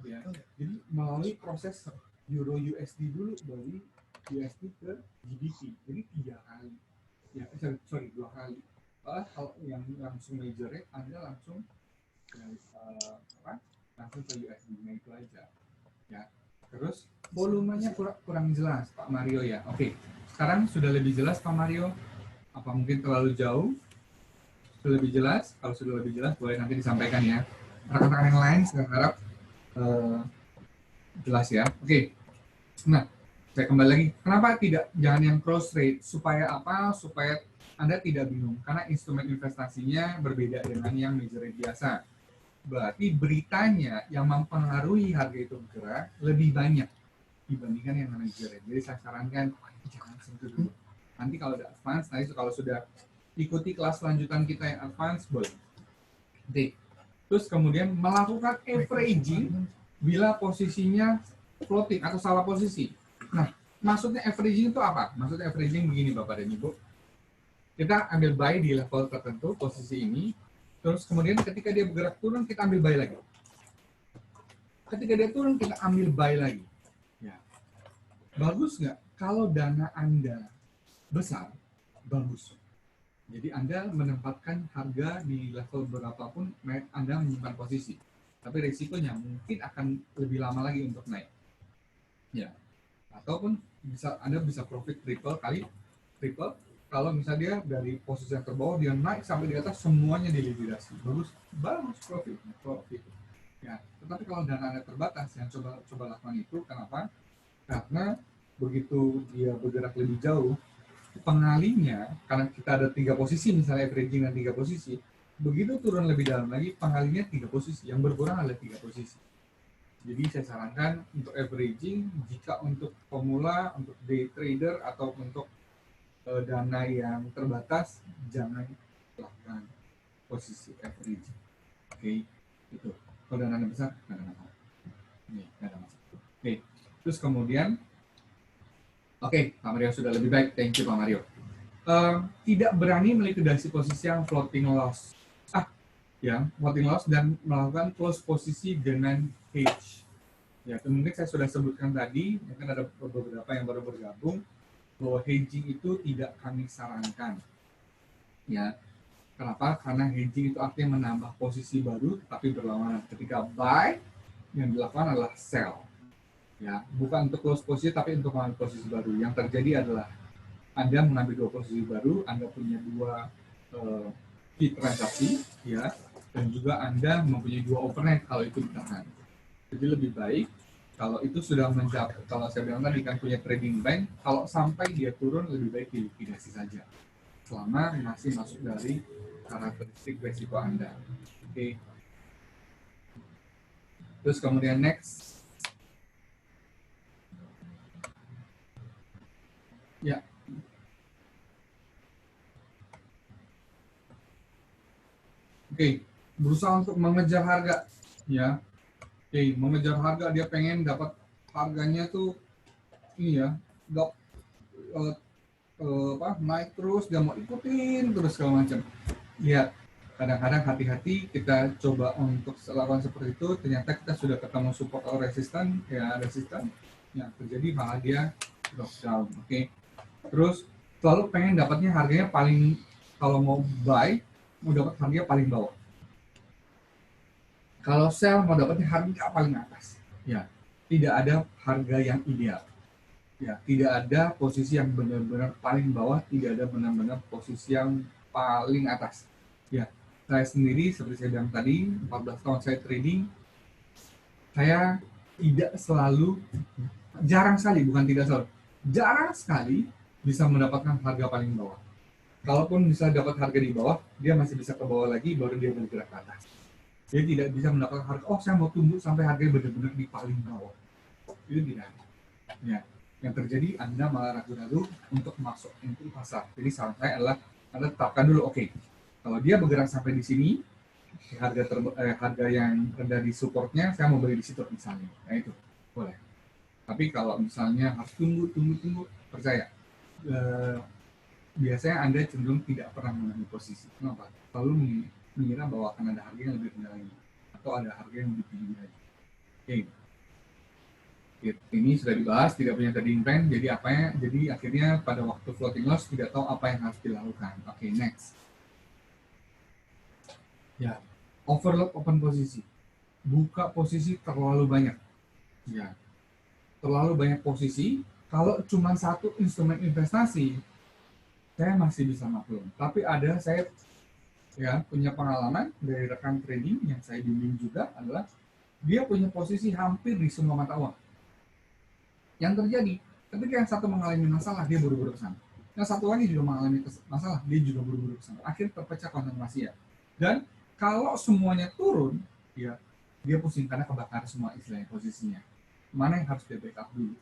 Ya. Jadi melalui proses euro USD dulu dari USD ke GBP. Jadi 3 kali. Ya, sorry 2 kali. Kalau yang langsung major rate Anda langsung langsung ke USD, nah itu aja. Ya. Terus volumenya kurang jelas Pak Mario ya. Oke. Sekarang sudah lebih jelas Pak Mario? Apa mungkin terlalu jauh? Sudah lebih jelas? Kalau sudah lebih jelas boleh nanti disampaikan ya. Rekan-rekan yang lain saya harap jelas ya. Oke. Nah, saya kembali lagi. Kenapa jangan yang cross rate? Supaya apa? Supaya Anda tidak bingung. Karena instrumen investasinya berbeda dengan yang major rate biasa. Berarti beritanya yang mempengaruhi harga itu bergerak lebih banyak dibandingkan yang major rate. Jadi saya sarankan jangan sentuh dulu. Nanti kalau udah advance, nanti kalau sudah ikuti kelas lanjutan kita yang advance, boleh. Oke. Terus kemudian melakukan averaging bila posisinya floating atau salah posisi. Nah, maksudnya averaging itu apa? Maksudnya averaging begini Bapak dan Ibu. Kita ambil buy di level tertentu, posisi ini. Terus kemudian ketika dia bergerak turun, kita ambil buy lagi. Ketika dia turun, kita ambil buy lagi. Ya. Bagus nggak? Kalau dana Anda besar, bagus. Jadi Anda menempatkan harga di level berapapun, Anda menyimpan posisi. Tapi risikonya mungkin akan lebih lama lagi untuk naik. Ya. Ataupun Anda bisa profit triple kalau misalnya dia dari posisi yang terbawah dia naik sampai di atas semuanya dilikuidasi. Bagus profit. Ya, tetapi kalau dana Anda terbatas, yang coba lakukan itu. Kenapa? Karena begitu dia bergerak lebih jauh, pengalinya, karena kita ada 3 posisi, misalnya averaging dan 3 posisi, begitu turun lebih dalam lagi, pengalinya 3 posisi, yang berkurang adalah 3 posisi. Jadi saya sarankan untuk averaging, jika untuk pemula, untuk day trader, atau untuk dana yang terbatas, jangan lakukan posisi averaging. Oke, itu. Kalau dana besar, nggak ada masalah. Oke, terus kemudian, oke, Pak Mario sudah lebih baik. Thank you, Pak Mario. Tidak berani melikuidasi posisi yang floating loss. Floating loss dan melakukan close posisi dengan hedge. Ya, kemudian saya sudah sebutkan tadi, mungkin ada beberapa yang baru bergabung, bahwa hedging itu tidak kami sarankan. Ya, kenapa? Karena hedging itu artinya menambah posisi baru, tapi berlawanan. Ketika buy, yang dilakukan adalah sell. Ya, bukan untuk close posisi, tapi untuk mengambil posisi baru. Yang terjadi adalah Anda mengambil 2 posisi baru, Anda punya 2 fee transaksi, ya, dan juga Anda mempunyai 2 overnight kalau itu ditahan. Jadi lebih baik kalau itu sudah mencapai, kalau saya bilang tadi kan punya trading bank, kalau sampai dia turun lebih baik dilikuidasi saja, selama masih masuk dari karakteristik resiko Anda. Oke. Terus kemudian next. Ya. Oke, berusaha untuk mengejar harga, ya. Oke, mengejar harga, dia pengen dapat harganya tuh ini ya, naik terus, dia mau ikutin terus segala macam. Ya, kadang-kadang hati-hati kita coba untuk lakukan seperti itu, ternyata kita sudah ketemu support atau resisten, ya terjadi malah dia drop down. Oke. Terus selalu pengen dapatnya harganya paling, kalau mau buy mau dapat harganya paling bawah. Kalau sell mau dapatnya harga paling atas. Ya, tidak ada harga yang ideal. Ya, tidak ada posisi yang benar-benar paling bawah, tidak ada benar-benar posisi yang paling atas. Ya, saya sendiri seperti saya bilang tadi, 14 tahun saya trading, saya tidak selalu, jarang sekali bisa mendapatkan harga paling bawah. Kalaupun bisa dapat harga di bawah, dia masih bisa ke bawah lagi, baru dia bergerak ke atas. Dia tidak bisa mendapatkan harga, saya mau tunggu sampai harganya benar-benar di paling bawah. Itu tidak. Ya. Yang terjadi Anda malah ragu-ragu untuk masuk into pasar. Jadi saran saya adalah Anda tetapkan dulu, oke, kalau dia bergerak sampai di sini, harga yang rendah di supportnya, saya mau beli di situ misalnya. Nah itu boleh. Tapi kalau misalnya harus tunggu, percaya. Biasanya Anda cenderung tidak pernah mengambil posisi. Kenapa? Selalu mengira bahwa akan ada harga yang lebih rendah lagi. Atau ada harga yang lebih tinggi lagi. Oke. Ini sudah dibahas, tidak punya trading plan, jadi akhirnya pada waktu floating loss tidak tahu apa yang harus dilakukan. Oke, next. Ya, overload open posisi. Buka posisi terlalu banyak. Ya, terlalu banyak posisi. Kalau cuma satu instrumen investasi, saya masih bisa maklum. Tapi saya punya pengalaman dari rekan trading yang saya bimbing juga adalah dia punya posisi hampir di semua mata uang. Yang terjadi, ketika yang satu mengalami masalah, dia buru-buru ke sana. Yang satu lagi juga mengalami masalah, dia juga buru-buru ke sana. Akhirnya terpecah konsentrasi ya. Dan kalau semuanya turun, ya dia pusing karena kebakar semua istilahnya posisinya. Mana yang harus dia backup dulu?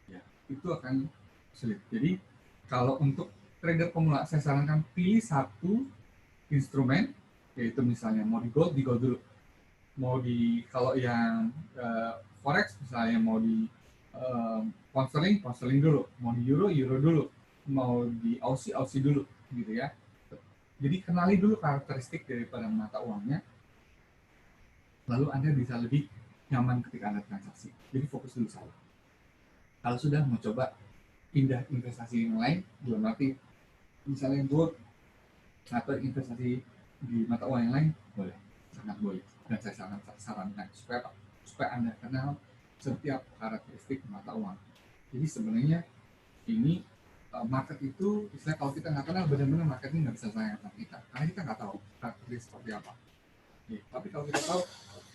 Ya, itu akan sulit. Jadi kalau untuk trader pemula, saya sarankan pilih satu instrumen, yaitu misalnya mau di gold dulu. Kalau yang forex misalnya mau di pound sterling dulu, mau di euro dulu, mau di Aussie dulu, gitu ya. Jadi kenali dulu karakteristik daripada mata uangnya, lalu Anda bisa lebih nyaman ketika Anda transaksi. Jadi fokus dulu saja. Kalau sudah mau coba pindah investasi yang lain, belum arti misalnya gold atau investasi di mata uang yang lain, boleh, sangat boleh. Dan saya sangat sarankan supaya Anda kenal setiap karakteristik mata uang. Jadi sebenarnya ini market itu, istilah kalau kita nggak kenal benar-benar market ini nggak bisa sayang sama kita, karena kita nggak tahu karakteristik seperti apa. Ya, tapi kalau kita tahu,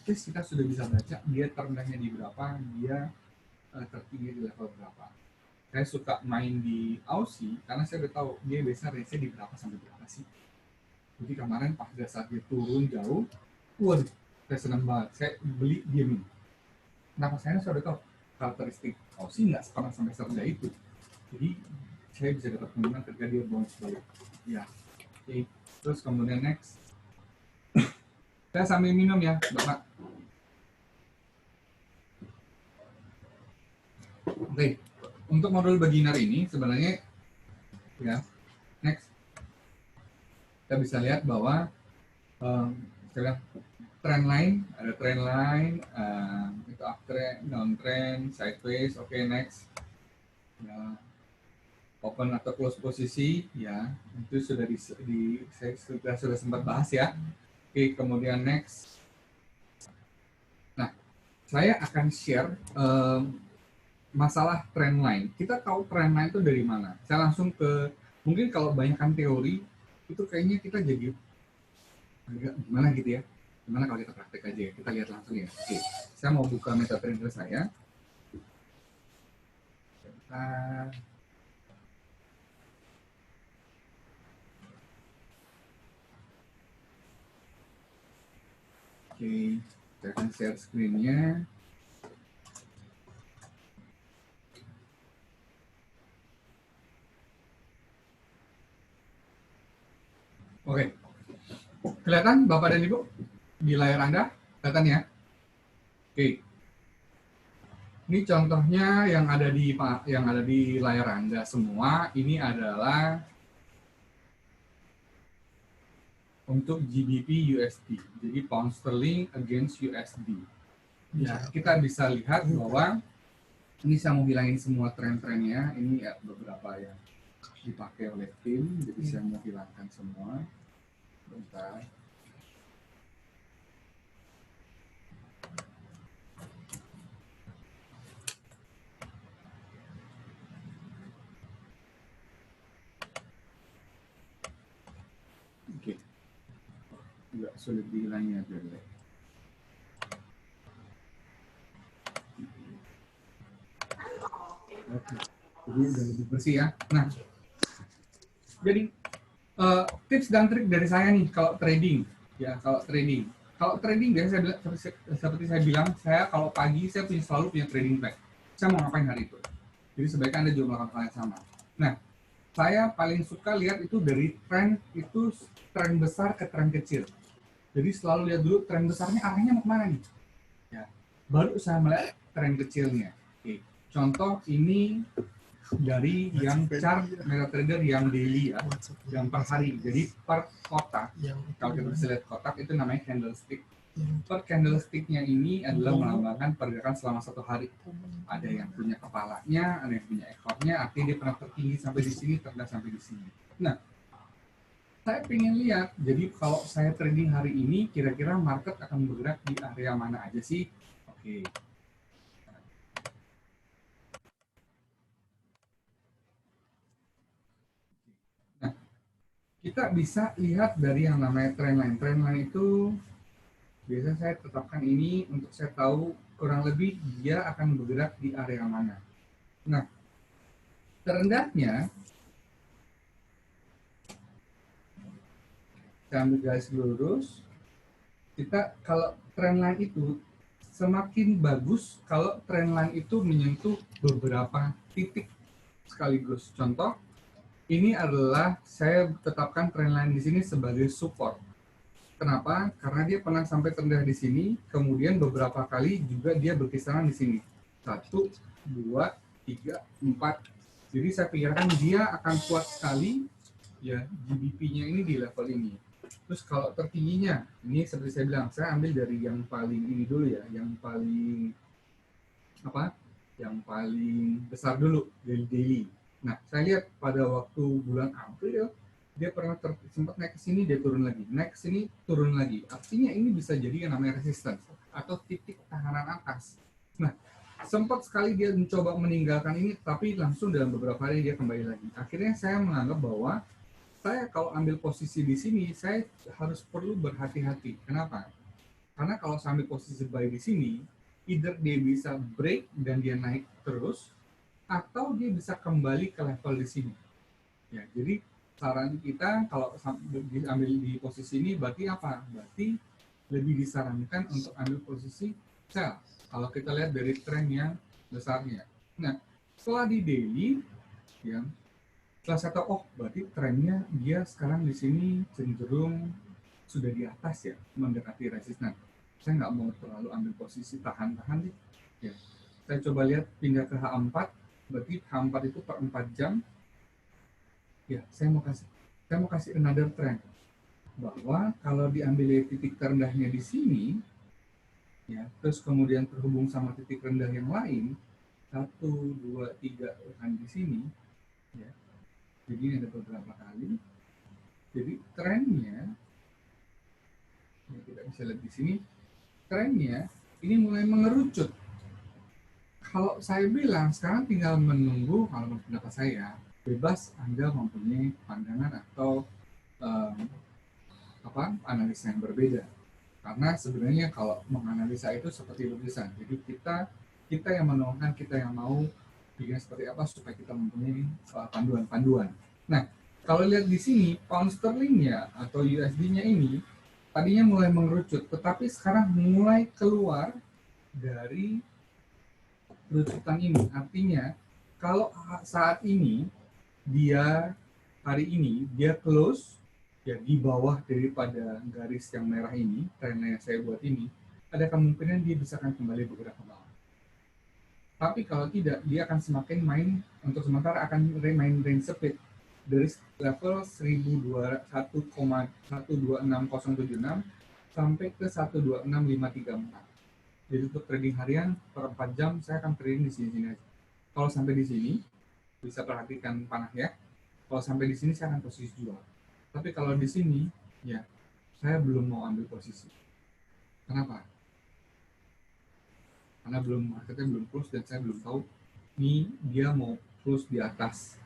kita sudah bisa baca dia terendahnya di berapa, dia tertinggi di level berapa. Saya suka main di Aussie karena saya udah tahu dia biasa range-nya di berapa sampai berapa sih. Jadi kemarin pas saat dia turun jauh, waduh, saya senang banget. Saya beli diemin. Kenapa? Saya sudah tahu karakteristik Aussie nggak pernah sampai serendah itu. Jadi saya bisa dapat keuntungan ketika dia bounce balik. Ya, oke. Terus kemudian next, saya sambil minum ya, Bapak. Oke, untuk modul beginner ini sebenarnya ya, next kita bisa lihat bahwa trend line, ada trend line, itu uptrend, downtrend, sideways. Oke, next. Ya, open atau close posisi, ya itu sudah saya sudah sempat bahas ya. Oke, kemudian next. Nah, saya akan share masalah trend line. Kita tahu trend line itu dari mana? Saya langsung ke, mungkin kalau banyakkan teori itu kayaknya kita jadi agak gimana gitu ya. Gimana kalau kita praktek aja ya? Kita lihat langsung ya. Oke, saya mau buka MetaTrader saya. Oke, saya akan share screen-nya. Oke, kelihatan Bapak dan Ibu di layar Anda? Kelihatan ya? Oke, ini contohnya yang ada di layar Anda semua. Ini adalah untuk GBP USD, jadi pound sterling against USD. Ya, kita bisa lihat bahwa ini saya mau hilangin semua tren-trennya. Ini ya beberapa yang dipakai oleh tim, jadi saya mau hilangkan semua. Bentar. Oke, agak sulit dihilangnya dulu. Oke, jadi udah lebih bersih ya. Nah, jadi tips dan trik dari saya nih kalau trading, ya kalau trading biasanya seperti saya bilang, saya kalau pagi saya selalu punya trading plan. Saya mau ngapain hari itu? Jadi sebaiknya Anda juga melakukan hal yang sama. Nah, saya paling suka lihat itu dari tren itu, tren besar ke tren kecil. Jadi selalu lihat dulu tren besarnya arahnya mau kemana nih. Ya. Baru saya melihat tren kecilnya. Oke. Contoh ini dari yang chart MetaTrader yang daily ya, yang per hari. Jadi per kotak, kalau kita bisa lihat kotak itu namanya candlestick. Per candlesticknya ini adalah melambangkan pergerakan selama satu hari. Ada yang punya kepalanya, ada yang punya ekornya, artinya dia pernah tertinggi sampai di sini, terendah sampai di sini. Nah, saya ingin lihat, jadi kalau saya trading hari ini, kira-kira market akan bergerak di area mana aja sih? Oke. Nah, kita bisa lihat dari yang namanya trendline. Trendline itu biasanya saya tetapkan ini untuk saya tahu kurang lebih dia akan bergerak di area mana. Nah, terendahnya, saya ambil garis lurus, kita kalau trendline itu semakin bagus kalau trendline itu menyentuh beberapa titik sekaligus. Contoh, ini adalah saya tetapkan trendline di sini sebagai support. Kenapa? Karena dia pernah sampai terendah di sini, kemudian beberapa kali juga dia berkisaran di sini. 1, 2, 3, 4. Jadi saya pikirkan dia akan kuat sekali ya GBP-nya ini di level ini. Terus kalau tertingginya, ini seperti saya bilang, saya ambil dari yang paling ini dulu ya, yang paling apa? Yang paling besar dulu dari daily. Nah, saya lihat pada waktu bulan April dia pernah sempat naik ke sini, dia turun lagi, naik ke sini, turun lagi. Artinya ini bisa jadi yang namanya resistance atau titik tahanan atas. Nah, sempat sekali dia mencoba meninggalkan ini, tapi langsung dalam beberapa hari dia kembali lagi. Akhirnya saya menganggap bahwa saya kalau ambil posisi di sini, saya harus perlu berhati-hati. Kenapa? Karena kalau saya ambil posisi buy di sini, either dia bisa break dan dia naik terus, atau dia bisa kembali ke level di sini. Ya, jadi saran kita kalau ambil di posisi ini berarti apa? Berarti lebih disarankan untuk ambil posisi sell. Kalau kita lihat dari tren yang besarnya. Nah, setelah di daily, ya, setelah saya tahu, oh berarti trennya dia sekarang di sini cenderung sudah di atas ya, mendekati resisten. Saya nggak mau terlalu ambil posisi tahan-tahan deh. Ya. Saya coba lihat pindah ke H4, berarti H4 itu per 4 jam. Ya, saya mau kasih another trend bahwa kalau diambil dari titik terendahnya di sini, ya, terus kemudian terhubung sama titik rendah yang lain, 1, 2, 3 kan di sini, ya. Jadi ini ada beberapa kali. Jadi trennya, ya, kita bisa lihat di sini, trennya ini mulai mengerucut. Kalau saya bilang sekarang tinggal menunggu, kalau menurut pendapat saya, bebas Anda mempunyai pandangan atau analisa yang berbeda. Karena sebenarnya kalau menganalisa itu seperti lukisan. Jadi kita yang menuangkan, kita yang mau bikin seperti apa supaya kita mempunyai panduan-panduan. Nah, kalau lihat di sini pound sterlingnya atau USD-nya ini tadinya mulai mengerucut, tetapi sekarang mulai keluar dari kerucutan ini. Artinya kalau saat ini dia hari ini dia close ya di bawah daripada garis yang merah ini, trennya yang saya buat ini, ada kemungkinan dia bisa akan kembali bergerak ke bawah. Tapi kalau tidak, dia akan semakin main, untuk sementara akan main range sempit dari level 1.126076 sampai ke 1.26.534. Jadi untuk trading harian per 4 jam saya akan trading di sini-sini aja. Kalau sampai di sini, bisa perhatikan panahnya. Kalau sampai di sini saya akan posisi jual. Tapi kalau di sini, ya saya belum mau ambil posisi. Kenapa? Karena marketnya belum close dan saya belum tahu ini dia mau close di atas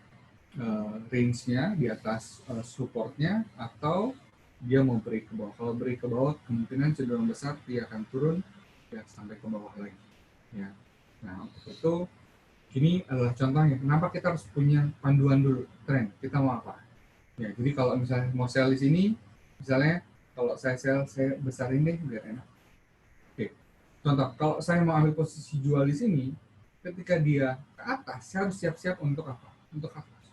range-nya, di atas supportnya, atau dia mau break ke bawah. Kalau break ke bawah, kemungkinan cenderung besar dia akan turun ya sampai ke bawah lagi. Ya. Nah, untuk itu ini adalah contohnya. Kenapa kita harus punya panduan dulu tren? Kita mau apa? Ya, jadi kalau misalnya mau sell di sini, misalnya kalau saya sell, saya besarin deh biar enak. Oke. Contoh, kalau saya mau ambil posisi jual di sini, ketika dia ke atas, saya harus siap-siap untuk apa? Untuk cut loss.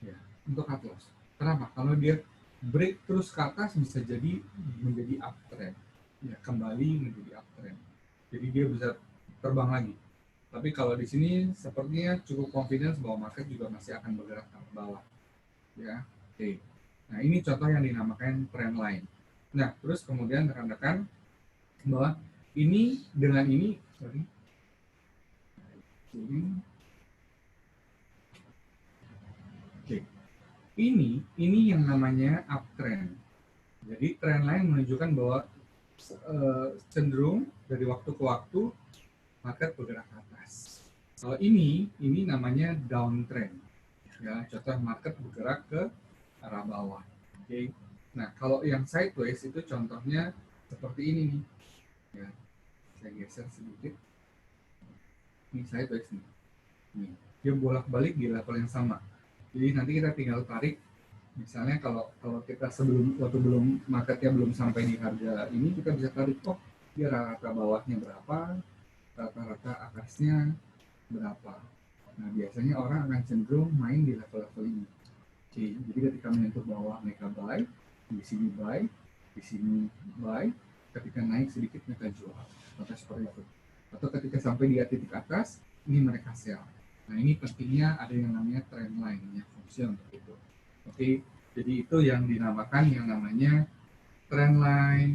Ya, untuk cut loss. Kenapa? Kalau dia break terus ke atas bisa jadi menjadi uptrend. Ya, kembali menjadi uptrend. Jadi dia bisa terbang lagi. Tapi kalau di sini sepertinya cukup confidence bahwa market juga masih akan bergerak ke bawah. Ya, oke. Nah, ini contoh yang dinamakan trend line. Nah, terus kemudian rekan-rekan bahwa ini dengan ini, sorry, oke. Ini yang namanya uptrend. Jadi trend line menunjukkan bahwa cenderung dari waktu ke waktu market bergerak ke atas. Kalau ini namanya downtrend. Ya, contoh market bergerak ke arah bawah. Oke. Nah, kalau yang sideways itu contohnya seperti ini nih. Ya, saya geser sedikit. Ini sideways nih. Nih, dia bolak-balik di level yang sama. Jadi nanti kita tinggal tarik. Misalnya kalau kita waktu belum marketnya belum sampai di harga ini, kita bisa tarik dia rata bawahnya berapa, rata-rata atasnya berapa. Nah, biasanya orang akan cenderung main di level-level ini. Jadi ketika menyentuh bawah mereka buy, di sini buy, di sini buy, ketika naik sedikit mereka jual. Atau seperti itu. Atau ketika sampai di titik atas, ini mereka sell. Nah, ini pentingnya ada yang namanya trend line, ya, fungsi untuk itu. Oke, jadi itu yang dinamakan yang namanya trend line,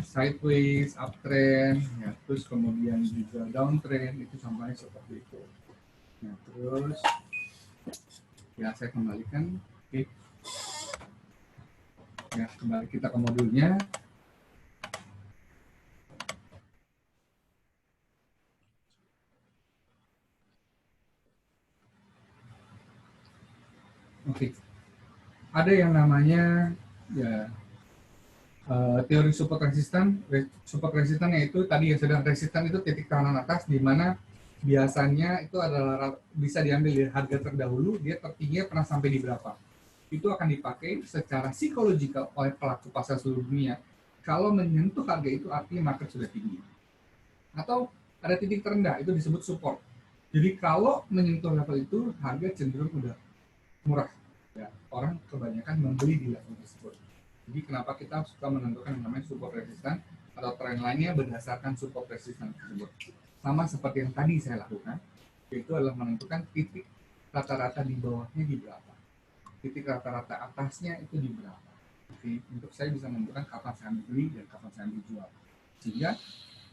sideways, uptrend, ya, terus kemudian juga downtrend, itu contohnya seperti itu. Nah, terus ya saya kembalikan. Oke. Ya, kembali kita ke modulnya. Oke. Ada yang namanya ya teori support resistan. Support resistan yaitu tadi yang sedang resistan itu titik kanan atas di mana biasanya itu adalah bisa diambil dari harga terdahulu, dia tertingginya pernah sampai di berapa. Itu akan dipakai secara psikologikal oleh pelaku pasar seluruh dunia. Kalau menyentuh harga itu artinya market sudah tinggi. Atau ada titik terendah, itu disebut support. Jadi kalau menyentuh level itu, harga cenderung udah murah. Ya, orang kebanyakan membeli di level tersebut. Jadi kenapa kita suka menentukan yang namanya support resistan atau trend lainnya berdasarkan support resistan tersebut. Sama seperti yang tadi saya lakukan, yaitu adalah menentukan titik rata-rata di bawahnya di berapa. Titik rata-rata atasnya itu di berapa. Jadi untuk saya bisa menentukan kapan saya beli dan kapan saya jual. Sehingga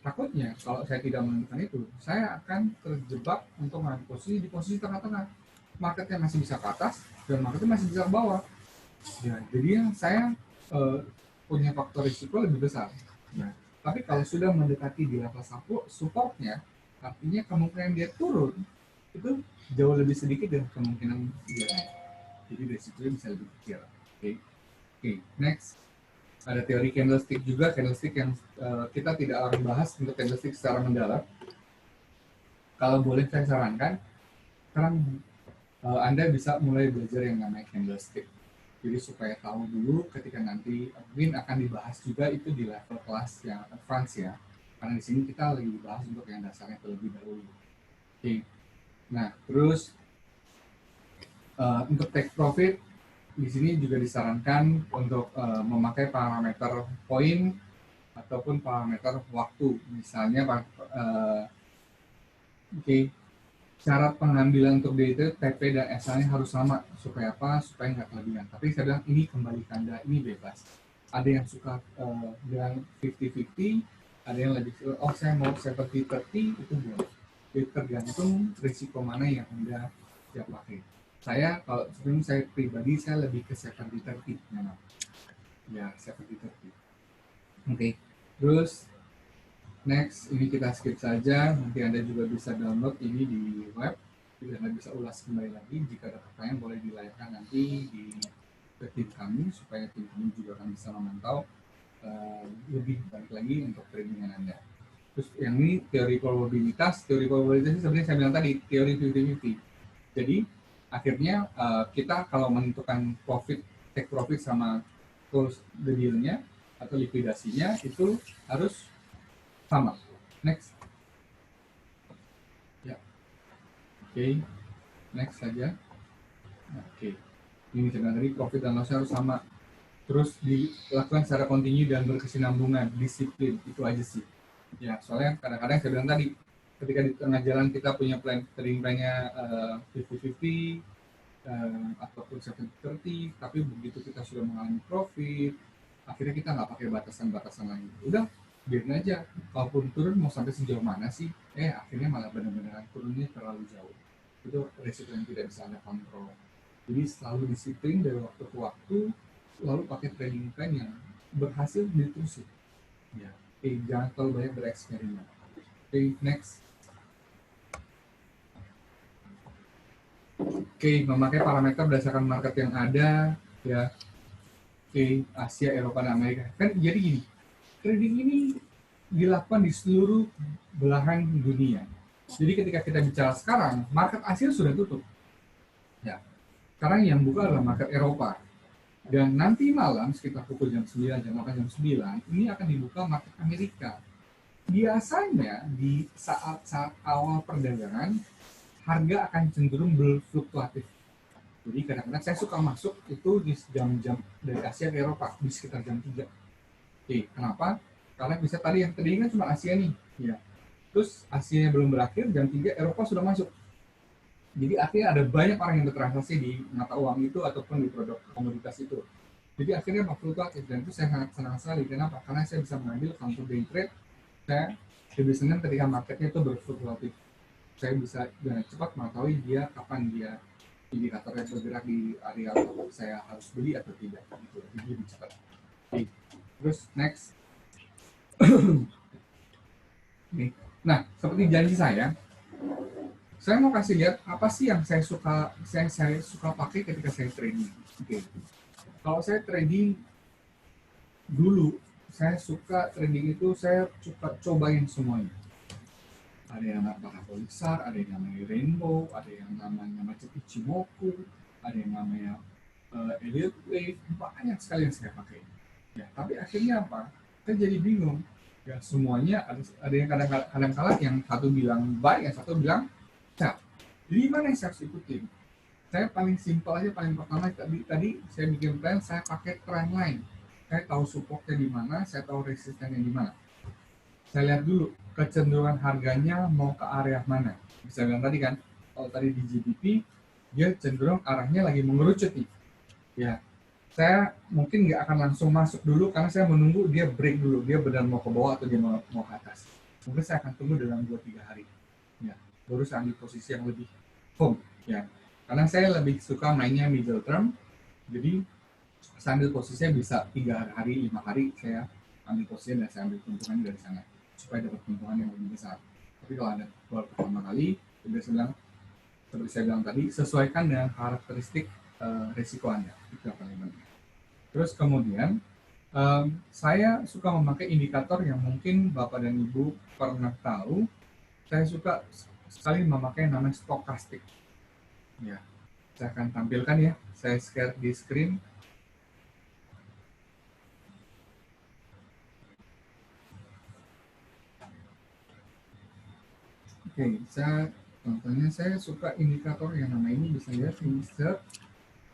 takutnya kalau saya tidak menentukan itu, saya akan terjebak untuk mengambil posisi di posisi tengah-tengah. Marketnya masih bisa ke atas dan marketnya masih bisa ke bawah. Ya, jadi saya punya faktor risiko lebih besar. Nah, tapi kalau sudah mendekati di level supportnya, artinya kemungkinan dia turun itu jauh lebih sedikit dari kemungkinan dia naik. Jadi risikonya bisa lebih kecil. Oke, next. Ada teori candlestick juga, candlestick yang kita tidak akan bahas untuk candlestick secara mendalam. Kalau boleh saya sarankan, sekarang Anda bisa mulai belajar yang namanya candlestick. Jadi supaya tahu dulu ketika nanti mungkin akan dibahas juga itu di level kelas yang advance ya. Karena di sini kita lagi dibahas untuk yang dasarnya terlebih dahulu. Oke. Nah, terus untuk take profit di sini juga disarankan untuk memakai parameter poin ataupun parameter waktu. Misalnya syarat pengambilan untuk day trade TP dan SA-nya harus sama supaya apa? Supaya nggak kelebihan. Tapi saya bilang ini kembali tanda ini bebas. Ada yang suka dengan 50-50, ada yang lebih saya mau 70-30 itu boleh. Jadi tergantung risiko mana yang Anda siap pakai. Saya kalau sebelum saya pribadi saya lebih ke 70-30 memang. Ya 70-30. Oke. Terus next, ini kita skip saja. Nanti Anda juga bisa download ini di web. Jadi Anda bisa ulas kembali lagi. Jika ada pertanyaan boleh dilayangkan nanti di tim kami supaya tim kami juga akan bisa memantau lebih baik lagi untuk tradingan Anda. Terus yang ini teori probabilitas. Teori probabilitas sebenarnya saya bilang tadi teori 50-50. Jadi akhirnya kita kalau menentukan take profit sama close the deal-nya atau likuidasinya itu harus sama. Next. Oke, next saja. Oke, ini saya tadi profit dan loss harus sama. Terus dilakukan secara kontinu dan berkesinambungan, disiplin, itu aja sih. Ya, soalnya kadang-kadang saya bilang tadi, ketika di tengah jalan kita punya trading plan-nya 50-50, ataupun 70-30, tapi begitu kita sudah mengalami profit, akhirnya kita nggak pakai batasan-batasan lagi. Udah, biarin aja. Kalaupun turun mau sampai sejauh mana sih? Akhirnya malah benar-benar turunnya terlalu jauh. Itu resiko yang tidak bisa Anda kontrol. Jadi selalu disiplin dari waktu ke waktu, lalu pakai trading plan yang berhasil diterusin. Ya. Jangan terlalu banyak bereksperimen. Next. Memakai parameter berdasarkan market yang ada, ya. Asia, Eropa, dan Amerika. Kan jadi gini, trading ini dilakukan di seluruh belahan dunia. Jadi ketika kita bicara sekarang, market Asia sudah tutup. Ya. Sekarang yang buka adalah market Eropa. Dan nanti malam sekitar pukul jam 9, jam 8, jam 9, ini akan dibuka market Amerika. Biasanya di saat-saat awal perdagangan, harga akan cenderung berfluktuatif. Jadi kadang-kadang saya suka masuk itu di jam-jam dari Asia ke Eropa, di sekitar jam 3. Kenapa? Karena bisa tadi yang tadi kan cuma Asia nih. Ya. Terus Asia belum berakhir, jam 3 Eropa sudah masuk. Jadi akhirnya ada banyak orang yang bertransaksi di mata uang itu ataupun di produk komoditas itu. Jadi akhirnya fluktuatif, dan itu saya sangat senang sekali. Kenapa? Karena saya bisa mengambil counter day trade. Saya lebih senang ketika marketnya itu berfluktuatif. Saya bisa dengan cepat mengetahui dia kapan dia indikatornya bergerak di area saya harus beli atau tidak. Gitu. Jadi lebih cepat. Terus next. Nah, seperti janji saya mau kasih lihat apa sih yang saya suka pakai ketika saya trading. Kalau saya trading dulu, saya suka trading itu saya suka cobain semuanya. Ada yang namanya Polisar, ada yang namanya Rainbow, ada yang namanya macam Ichimoku, ada yang namanya Elliott Wave, banyak sekali yang saya pakai. Ya, tapi akhirnya apa? Saya jadi bingung. Ya semuanya ada yang kadang-kadang yang satu bilang baik, yang satu bilang sell. Jadi mana yang saya harus ikutin? Saya paling simpel aja, paling pertama tadi saya bikin plan, saya pakai trend line. Saya tahu supportnya di mana, saya tahu resistennya di mana. Saya lihat dulu kecenderungan harganya mau ke area mana. Bisa bilang tadi kan, kalau tadi di GBP dia cenderung arahnya lagi mengerucut nih. Ya, saya mungkin nggak akan langsung masuk dulu karena saya menunggu dia break dulu, dia benar mau ke bawah atau dia mau ke atas. Mungkin saya akan tunggu dalam 2-3 hari. Ya, baru saya ambil posisi yang lebih firm. Ya, karena saya lebih suka mainnya middle term, jadi saya ambil posisinya bisa 3 hari, 5 hari saya ambil posisinya dan saya ambil keuntungan dari sana supaya dapat keuntungan yang lebih besar. Tapi kalau ada baru pertama kali, seperti saya bilang tadi, sesuaikan dengan karakteristik risiko Anda. Itu yang paling penting. Terus kemudian saya suka memakai indikator yang mungkin Bapak dan Ibu pernah tahu. Saya suka sekali memakai namanya stokastik. Ya, saya akan tampilkan ya. Saya share di screen. Contohnya saya suka indikator yang nama ini, bisa lihat insert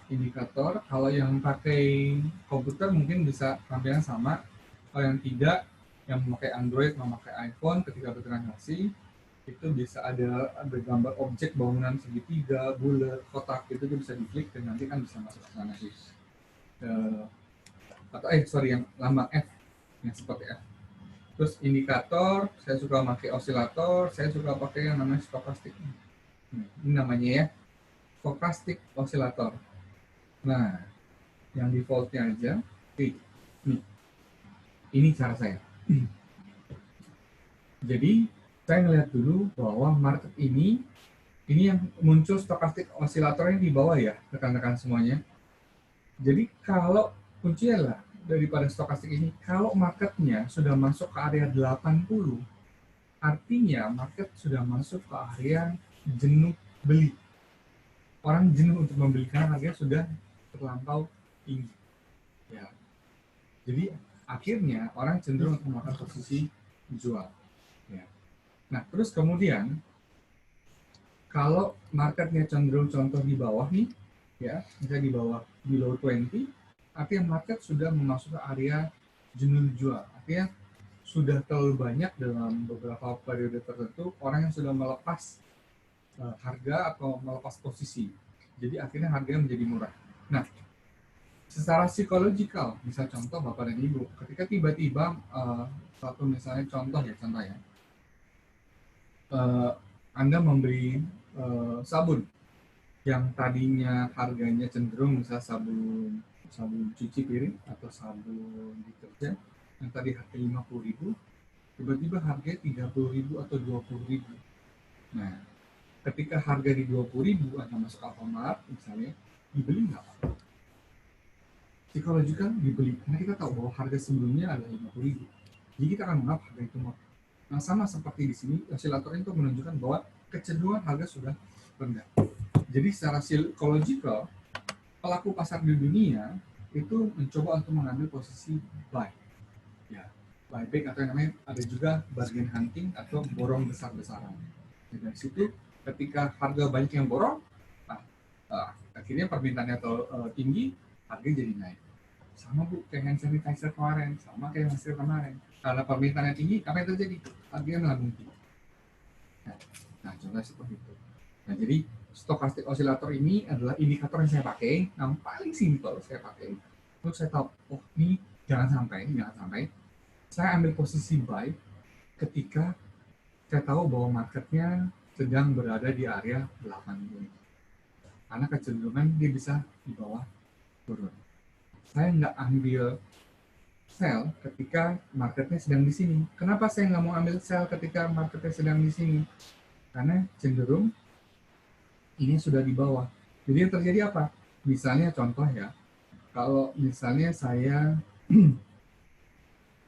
indikator. Kalau yang pakai komputer mungkin bisa tampilan sama. Kalau yang tidak, yang memakai Android, memakai iPhone, ketika bertransaksi itu bisa ada gambar objek bangunan segitiga, bulat, kotak, itu bisa diklik dan nanti kan bisa masuk ke sana sih. Yang lambang F, yang seperti F. Terus indikator, saya suka pakai osilator, saya suka pakai yang namanya stokastik. Ini namanya ya, stokastik osilator. Nah, yang defaultnya aja, nih, ini cara saya. Jadi, saya ngelihat dulu bahwa market ini yang muncul stokastik osilatornya di bawah ya, rekan-rekan semuanya. Jadi, kalau kuncinya lah, daripada stokastik ini, kalau marketnya sudah masuk ke area 80, artinya market sudah masuk ke area jenuh beli. Orang jenuh untuk membeli karena harganya sudah terlampau tinggi. Ya. Jadi akhirnya orang cenderung untuk melakukan posisi jual. Ya. Nah, terus kemudian Kalau marketnya cenderung contoh di bawah nih, ya, misalnya di bawah below 20, artinya market sudah memasuki area jenuh jual. Artinya sudah terlalu banyak dalam beberapa periode tertentu orang yang sudah melepas harga atau melepas posisi. Jadi akhirnya harganya menjadi murah. Nah, secara psikologikal, bisa contoh Bapak dan Ibu, ketika tiba-tiba satu misalnya contoh ya, Anda membeli sabun yang tadinya harganya cenderung misalnya sabun cuci piring atau sabun deterjen yang tadi harga 50.000, tiba-tiba harganya 30.000 atau 20.000. Nah, ketika harga di 20.000 Anda masuk Alfamart misalnya, dibeli nggak Pak? Psikologikal dibeli, karena kita tahu bahwa harga sebelumnya adalah 50.000. Jadi kita akan menganggap harga itu murah. Nah, sama seperti di sini, osilator itu menunjukkan bahwa kecenderungan harga sudah rendah. Jadi secara psikologikal, pelaku pasar di dunia itu mencoba untuk mengambil posisi buy. Ya, buyback atau yang namanya ada juga bargain hunting atau borong besar-besaran. Dari situ, ketika harga banyak yang borong, akhirnya permintaannya tinggi, harga jadi naik. Sama Bu, kayak hand sanitizer kemarin, sama kayak masker kemarin. Karena permintaannya tinggi, apa yang terjadi? Harganya melambung tinggi. Nah, contohnya seperti itu. Nah, jadi stokastik osilator ini adalah indikator yang saya pakai, yang paling simpel saya pakai. Untuk saya tahu, oh ini jangan sampai saya ambil posisi buy ketika saya tahu bahwa marketnya sedang berada di area 8 unit. Karena kecenderungan dia bisa di bawah turun. Saya nggak ambil sell ketika marketnya sedang di sini. Kenapa saya nggak mau ambil sell ketika marketnya sedang di sini? Karena cenderung ini sudah di bawah. Jadi yang terjadi apa? Misalnya contoh ya, kalau misalnya saya,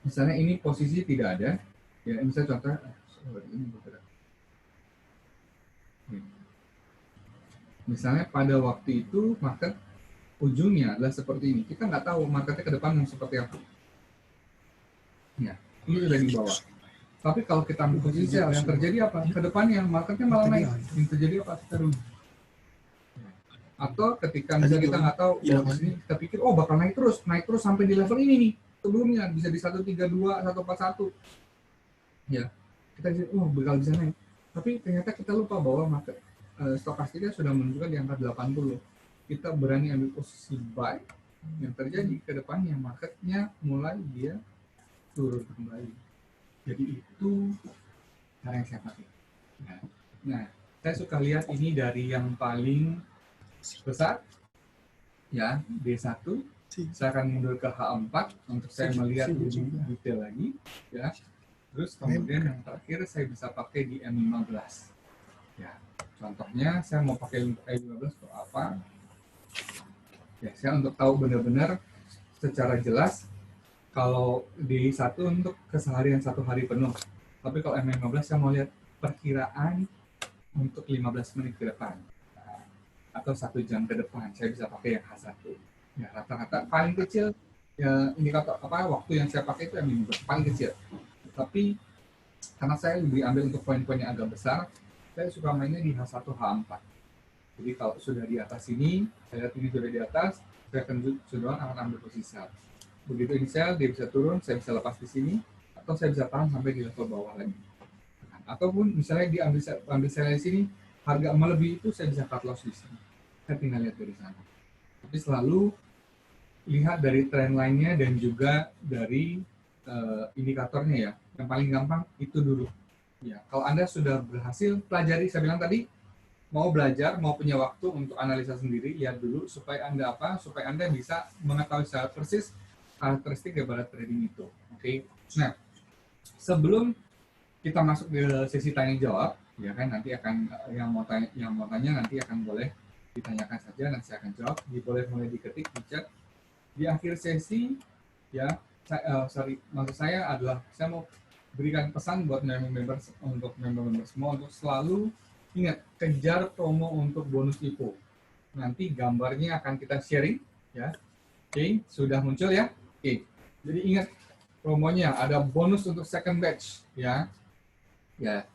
misalnya ini posisi tidak ada, ya misalnya contoh, ini bergerak. Misalnya pada waktu itu market ujungnya adalah seperti ini. Kita nggak tahu marketnya ke depan mau seperti apa. Ya, ini sudah di bawah. Tapi kalau kita ambil posisi sell, yang terjadi apa? Ke depannya marketnya malah naik. Yang terjadi apa? Kita rugi. Atau ketika misalnya kita nggak tahu, di sini kita pikir, oh bakal naik terus sampai di level ini nih. Sebelumnya bisa di 132, 141. Ya, kita pikir, oh bakal bisa naik. Tapi ternyata kita lupa bahwa market stokastiknya sudah menunjukkan di angka 80. Kita berani ambil posisi buy, yang terjadi ke depannya marketnya mulai dia turun kembali. Jadi itu cara yang saya pakai. Nah, saya suka lihat ini dari yang paling besar, ya D1. Saya akan mundur ke H4 untuk saya melihat lebih detail lagi, ya. Terus kemudian yang terakhir saya bisa pakai di M15. Ya, contohnya saya mau pakai untuk M15 untuk apa? Ya, saya untuk tahu benar-benar secara jelas kalau D1 untuk keseharian 1 hari penuh. Tapi kalau M15 saya mau lihat perkiraan untuk 15 menit ke depan. Atau 1 jam ke depan, saya bisa pakai yang H1. Ya, rata-rata paling kecil ya indikator waktu yang saya pakai itu yang paling kecil. Tapi karena saya lebih ambil untuk poin-poin yang agak besar, saya suka mainnya di H1, H4. Jadi kalau sudah di atas ini, saya lihat ini sudah di atas, saya akan ambil posisi sell. Begitu ini sell, dia bisa turun, saya bisa lepas di sini, atau saya bisa tahan sampai di level bawah lagi. Ataupun misalnya diambil sell di sini, harga melebihi itu saya bisa cut loss di sini. Saya tinggal lihat dari sana. Tapi selalu lihat dari trend line-nya dan juga dari indikatornya ya. Yang paling gampang itu dulu. Ya, kalau Anda sudah berhasil pelajari, saya bilang tadi, mau belajar, mau punya waktu untuk analisa sendiri, lihat dulu supaya Anda supaya Anda bisa mengetahui secara persis karakteristik daripada trading itu. Oke. Nah, sebelum kita masuk ke sesi tanya jawab, ya kan nanti akan yang mau tanya nanti akan boleh ditanyakan saja, nanti saya akan jawab. Boleh mulai diketik di chat. Di akhir sesi, ya, maksud saya adalah saya mau berikan pesan buat member semua untuk selalu ingat kejar promo untuk bonus IPO. Nanti gambarnya akan kita sharing, ya. Oke, sudah muncul ya. Oke, jadi ingat promonya ada bonus untuk second batch, ya. Ya,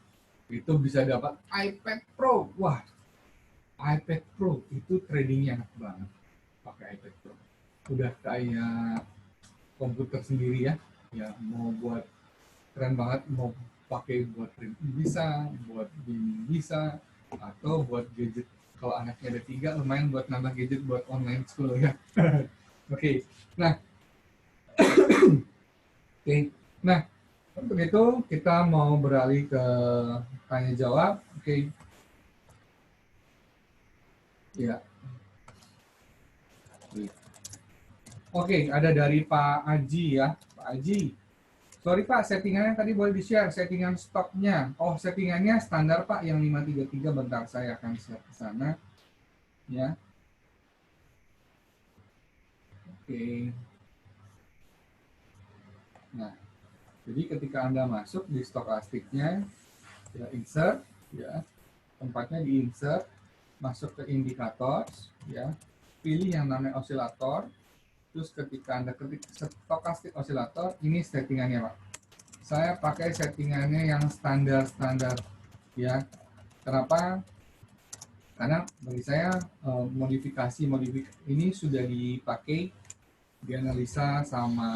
itu bisa dapat iPad Pro. Wah, iPad Pro itu tradingnya enak banget pakai iPad Pro. Udah kayak komputer sendiri ya. Ya mau buat keren banget, mau pakai buat trading bisa, buat gaming bisa, atau buat gadget. Kalau anaknya ada 3, lumayan buat nambah gadget buat online school ya. Oke, nah, nah untuk itu kita mau beralih ke tanya jawab. Ya. Oke, ada dari Pak Aji ya, Pak Aji. Sorry Pak, settingannya tadi boleh di-share, settingan stoknya. Oh, settingannya standar Pak, yang 533, bentar saya akan share ke sana. Ya. Oke. Nah, jadi ketika Anda masuk di stokastiknya, ya insert, ya, tempatnya di insert, masuk ke indikator, ya, pilih yang namanya osilator, terus ketika Anda ketik stokastik osilator, ini settingannya Pak. Saya pakai settingannya yang standar-standar, ya. Kenapa? Karena bagi saya modifikasi ini sudah dipakai, dianalisa sama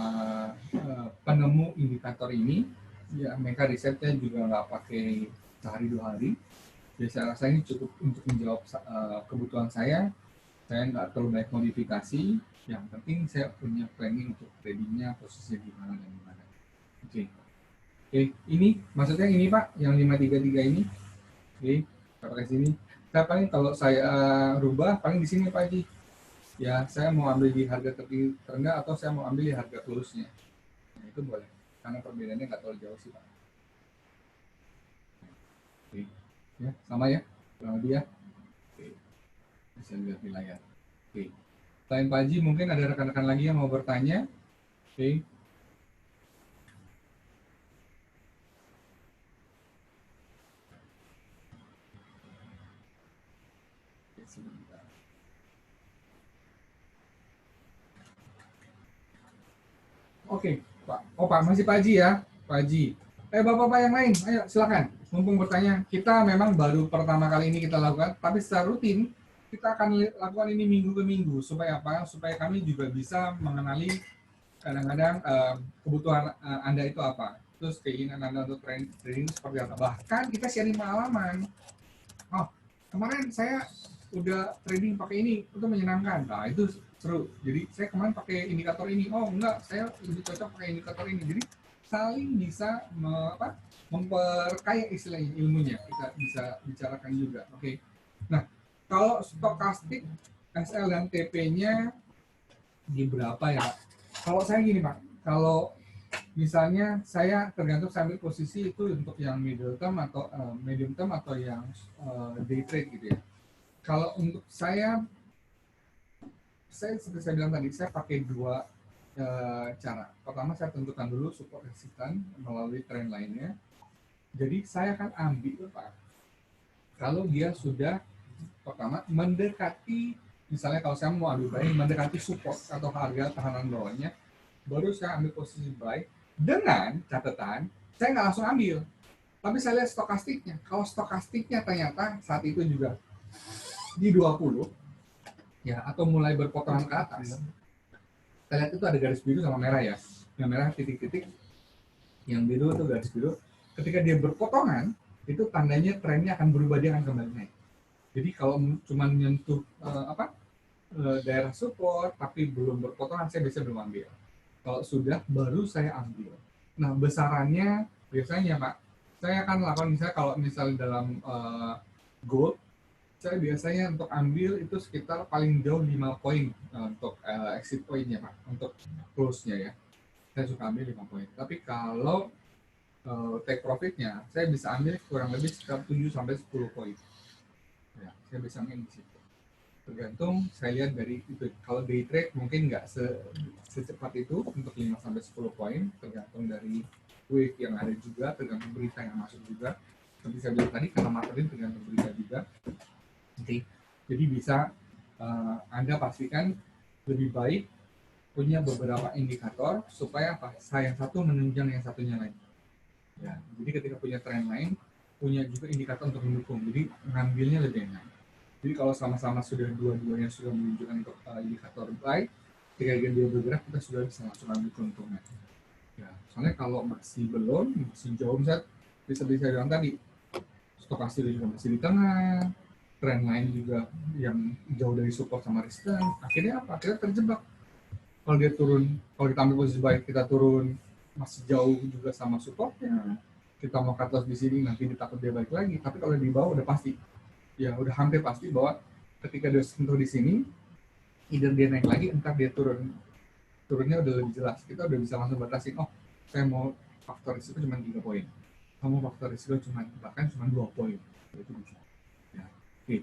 penemu indikator ini. Ya, mereka risetnya juga nggak pakai sehari 2 hari. Jadi saya rasa ini cukup untuk menjawab kebutuhan saya. Saya nggak terlalu banyak modifikasi. Yang penting saya punya planning untuk tradingnya, posisinya di mana dan di mana. Oke. Oke, ini maksudnya ini Pak, yang 533 ini. Oke, saya pakai sini. Saya paling kalau saya rubah paling di sini Pak Haji. Ya, saya mau ambil di harga terendah atau saya mau ambil di harga close-nya. Nah, itu boleh. Karena perbedaannya nggak terlalu jauh sih Pak. Oke. Ya, sama ya. Kurang lebih ya. Oke. Bisa lihat di layar. Oke. Selain Pak Haji, mungkin ada rekan-rekan lagi yang mau bertanya. Oke. Sebentar. Oke, Pak. Oh Pak, masih Pak Haji ya, Pak Haji. Bapak-bapak yang lain, ayo silakan. Mumpung bertanya, kita memang baru pertama kali ini kita lakukan, tapi secara rutin kita akan lakukan ini minggu ke minggu. Supaya apa? Supaya kami juga bisa mengenali kadang-kadang kebutuhan Anda itu apa. Terus keinginan Anda untuk trading itu seperti apa. Bahkan kita sharing pengalaman. Oh, kemarin saya udah trading pakai ini, itu menyenangkan. Nah, itu seru. Jadi saya kemarin pakai indikator ini. Oh, enggak, saya lebih cocok pakai indikator ini. Jadi saling bisa memperkaya istilahnya ilmunya. Kita bisa bicarakan juga. Oke. Nah, kalau stokastik SL dan TP-nya di berapa ya, Pak? Kalau saya gini, Pak. Kalau misalnya saya tergantung saya ambil posisi itu untuk yang middle term atau medium term atau yang day trade gitu ya. Kalau untuk saya seperti saya bilang tadi, saya pakai 2 cara. Pertama, saya tentukan dulu support resistance melalui trend lainnya. Jadi saya akan ambil Pak, kalau dia sudah pertama mendekati, misalnya kalau saya mau ambil buy mendekati support atau harga tahanan bawahnya, baru saya ambil posisi buy dengan catatan saya nggak langsung ambil, tapi saya lihat stokastiknya. Kalau stokastiknya ternyata saat itu juga di 20 ya atau mulai berpotongan ke atas, kita lihat itu ada garis biru sama merah ya, yang merah titik-titik, yang biru itu garis biru. Ketika dia berpotongan itu tandanya trennya akan berubah, dia akan kembali naik. Jadi kalau cuma menyentuh daerah support tapi belum berpotongan, saya biasanya belum ambil. Kalau sudah, baru saya ambil. Nah, besarannya biasanya Pak, saya akan lakukan misalnya kalau misalnya dalam gold, saya biasanya untuk ambil itu sekitar paling jauh 5 poin untuk exit point-nya Pak, untuk close-nya ya. Saya suka ambil 5 poin. Tapi kalau take profit-nya, saya bisa ambil kurang lebih sekitar 7-10 poin. Ya, saya bisa ambil di situ. Tergantung saya lihat dari itu. Kalau day trade mungkin nggak secepat itu untuk 5-10 poin, tergantung dari wave yang ada juga, tergantung berita yang masuk juga. Seperti saya bilang tadi, karena materi tergantung berita juga. Jadi bisa Anda pastikan lebih baik punya beberapa indikator supaya apa? Yang satu menunjang yang satunya lain. Ya, jadi ketika punya tren lain, punya juga indikator untuk mendukung. Jadi ngambilnya lebih enak. Jadi kalau sama-sama sudah dua-duanya sudah menunjukkan untuk indikator buy, ketika dia bergerak kita sudah bisa langsung ambil keuntungan. Ya, soalnya kalau masih belum, masih jauh, misalnya bisa bilang tadi, stokastik juga masih di tengah, tren lain juga yang jauh dari support sama resistance, akhirnya apa? Kita terjebak. Kalau dia turun, kalau kita ambil posisi baik, kita turun masih jauh juga sama supportnya. Kita mau cut loss di sini, nanti ditakut dia balik lagi. Tapi kalau di bawah udah pasti, ya udah hampir pasti bahwa ketika dia sentuh di sini, either dia naik lagi, entah dia turun. Turunnya udah lebih jelas. Kita udah bisa langsung batasin, oh saya mau faktor risiko cuma 3 poin. Kamu faktor risiko bahkan cuma 2 poin. Itu bisa. Ya. Oke.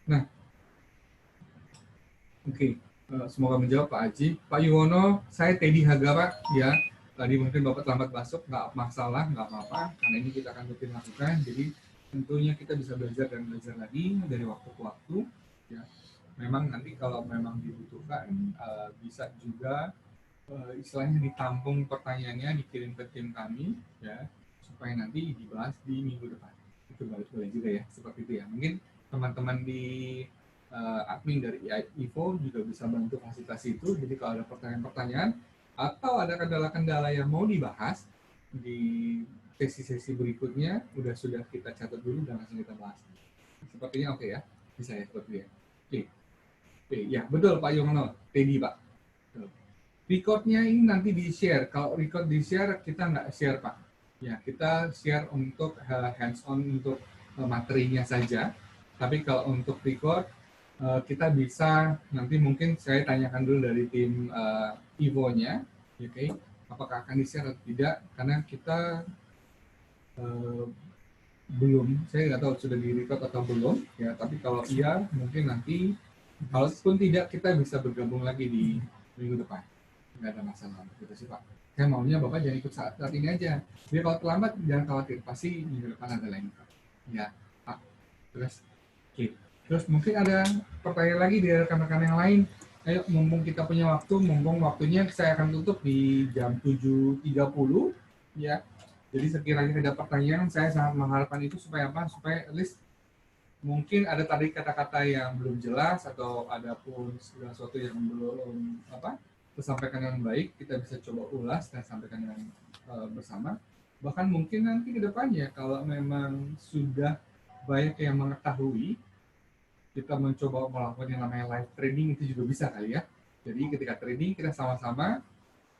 Nah, oke. Semoga menjawab Pak Aji. Pak Yuwono, saya Teddy Hagara ya. Tadi mungkin Bapak terlambat masuk, nggak masalah, nggak apa-apa. Karena ini kita akan rutin lakukan. Jadi tentunya kita bisa belajar dan belajar lagi dari waktu ke waktu. Ya. Memang nanti kalau memang dibutuhkan, bisa juga istilahnya ditampung pertanyaannya, dikirim ke tim kami, ya, supaya nanti dibahas di minggu depan. Itu boleh juga ya, seperti itu ya. Mungkin teman-teman di admin dari IFO juga bisa bantu fasilitasi itu. Jadi kalau ada pertanyaan-pertanyaan atau ada kendala-kendala yang mau dibahas di sesi-sesi berikutnya, sudah kita catat dulu dan langsung kita bahas. Sepertinya oke ya, bisa ya seperti ya. Oke, ya betul Pak Yono, Teddy Pak. Recordnya ini nanti di-share. Kalau record di-share, kita nggak share Pak. Ya, kita share untuk hands-on untuk materinya saja. Tapi kalau untuk record, kita bisa nanti mungkin saya tanyakan dulu dari tim Ivo-nya, oke, apakah akan di-share atau tidak, karena kita belum, saya nggak tahu sudah di-record atau belum, ya, tapi kalau iya, mungkin nanti, kalaupun tidak, kita bisa bergabung lagi di minggu depan. Nggak ada masalah, gitu sih Pak. Saya maunya Bapak jangan ikut saat ini aja. Biar kalau terlambat, jangan khawatir, pasti minggu depan ada lagi Pak. Ya, Pak. Terus, oke. Terus mungkin ada pertanyaan lagi dari rekan-rekan yang lain. Ayo, mumpung kita punya waktu, mumpung waktunya saya akan tutup di jam 7.30. Ya, jadi sekiranya ada pertanyaan, saya sangat mengharapkan itu supaya apa? Supaya at least mungkin ada tadi kata-kata yang belum jelas atau ada pun segala sesuatu yang belum tersampaikan dengan baik, kita bisa coba ulas dan sampaikan dengan bersama. Bahkan mungkin nanti ke depannya kalau memang sudah banyak yang mengetahui, kita mencoba melakukan yang namanya live trading itu juga bisa kali ya. Jadi ketika trading kita sama-sama,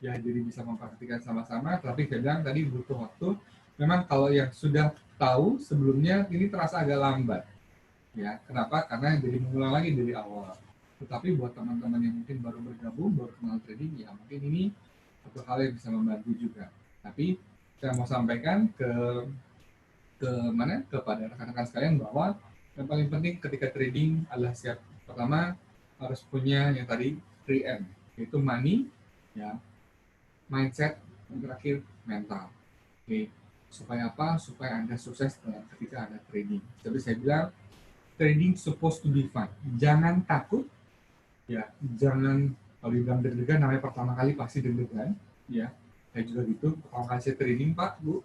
ya jadi bisa mempraktikkan sama-sama, tapi kadang tadi butuh waktu. Memang kalau yang sudah tahu sebelumnya ini terasa agak lambat. Ya, kenapa? Karena jadi mengulang lagi dari awal. Tetapi buat teman-teman yang mungkin baru bergabung, baru kenal trading, ya mungkin ini satu hal yang bisa membantu juga. Tapi saya mau sampaikan kepada rekan-rekan sekalian bahwa yang paling penting ketika trading adalah siap. Pertama harus punya yang tadi 3M, yaitu money, ya, mindset, dan terakhir mental. Oke, supaya apa? Supaya Anda sukses ketika Anda trading. Jadi saya bilang trading supposed to be fun. Jangan takut, ya, jangan, kalau dibilang deg-degan, namanya pertama kali pasti deg-degan, ya. Saya juga gitu, pertama kali saya trading Pak, Bu,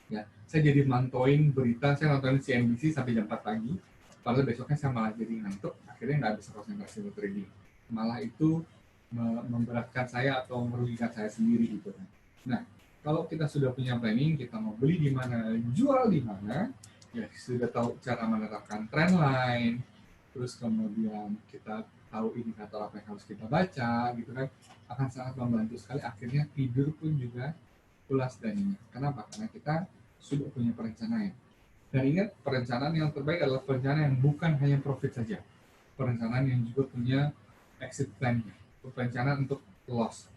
ya, saya jadi mantauin berita, saya nonton CNBC sampai jam 4 pagi, padahal besoknya saya malah jadi ngantuk, akhirnya nggak bisa konsentrasi untuk trading. Malah itu memberatkan saya atau merugikan saya sendiri gitu kan. Nah, kalau kita sudah punya planning, kita mau beli di mana, jual di mana, ya sudah tahu cara menerapkan trend line, terus kemudian kita tahu indikator apa yang harus kita baca gitu kan, akan sangat membantu sekali. Akhirnya tidur pun juga pulas dan nyenyak. Kenapa? Karena kita sudah punya perencanaan. Dan ingat, perencanaan yang terbaik adalah perencanaan yang bukan hanya profit saja, perencanaan yang juga punya exit plan, perencanaan untuk loss.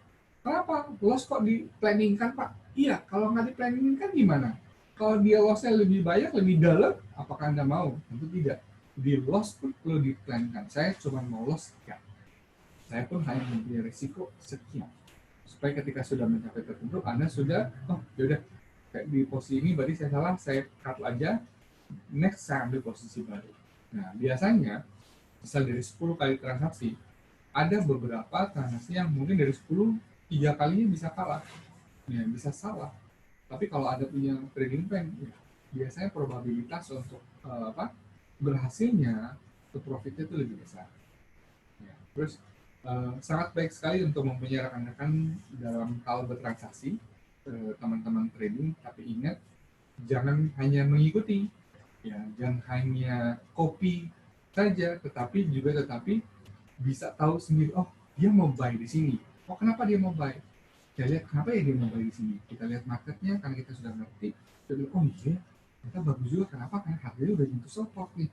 Kenapa? Loss kok di planning kan Pak? Iya, kalau nggak di planning kan gimana? Kalau dia lossnya lebih banyak, lebih dalam, apakah Anda mau? Tentu tidak. Di loss pun perlu diplankan. Saya cuma mau loss sekian. Saya pun hanya mempunyai risiko sekian. Supaya ketika sudah mencapai tertentu, Anda sudah, oh yaudah, kayak di posisi ini berarti saya salah, saya cut aja, next saya ambil posisi baru. Nah, biasanya, misal dari 10 kali transaksi, ada beberapa transaksi yang mungkin dari 10, 3 kalinya bisa kalah, ya, bisa salah. Tapi kalau ada punya trading plan, ya, biasanya probabilitas untuk berhasilnya untuk profitnya itu lebih besar. Ya. Terus sangat baik sekali untuk mempunyai rekan-rekan dalam hal bertransaksi, teman-teman trading, tapi ingat jangan hanya mengikuti, ya jangan hanya copy saja, tetapi bisa tahu sendiri, oh dia mau buy di sini, oh kenapa dia mau buy, kita lihat kenapa ya dia mau buy di sini, kita lihat marketnya karena kita sudah ngerti, jadi oh iya kita bagus juga, kenapa, karena harganya udah nyentuh support nih,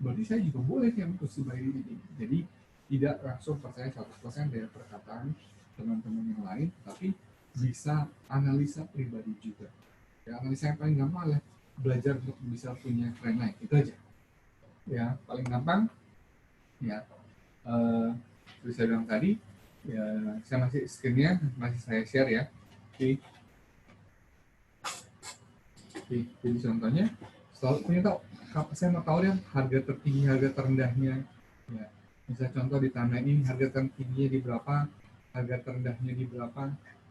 berarti saya juga boleh yang untuk buy di sini. Jadi tidak langsung percaya 100% dari perkataan teman-teman yang lain, tapi bisa analisa pribadi juga. Ya, analisa yang paling gampang adalah belajar untuk bisa punya trend line, itu aja. Ya, paling gampang. Ya, seperti saya bilang tadi, ya saya masih screen-nya masih saya share ya. Oke. Jadi contohnya selalu punya tahu. Saya mau tahu ya harga tertinggi, harga terendahnya. Ya, bisa contoh di timeline ini harga tertingginya di berapa, harga terendahnya di berapa.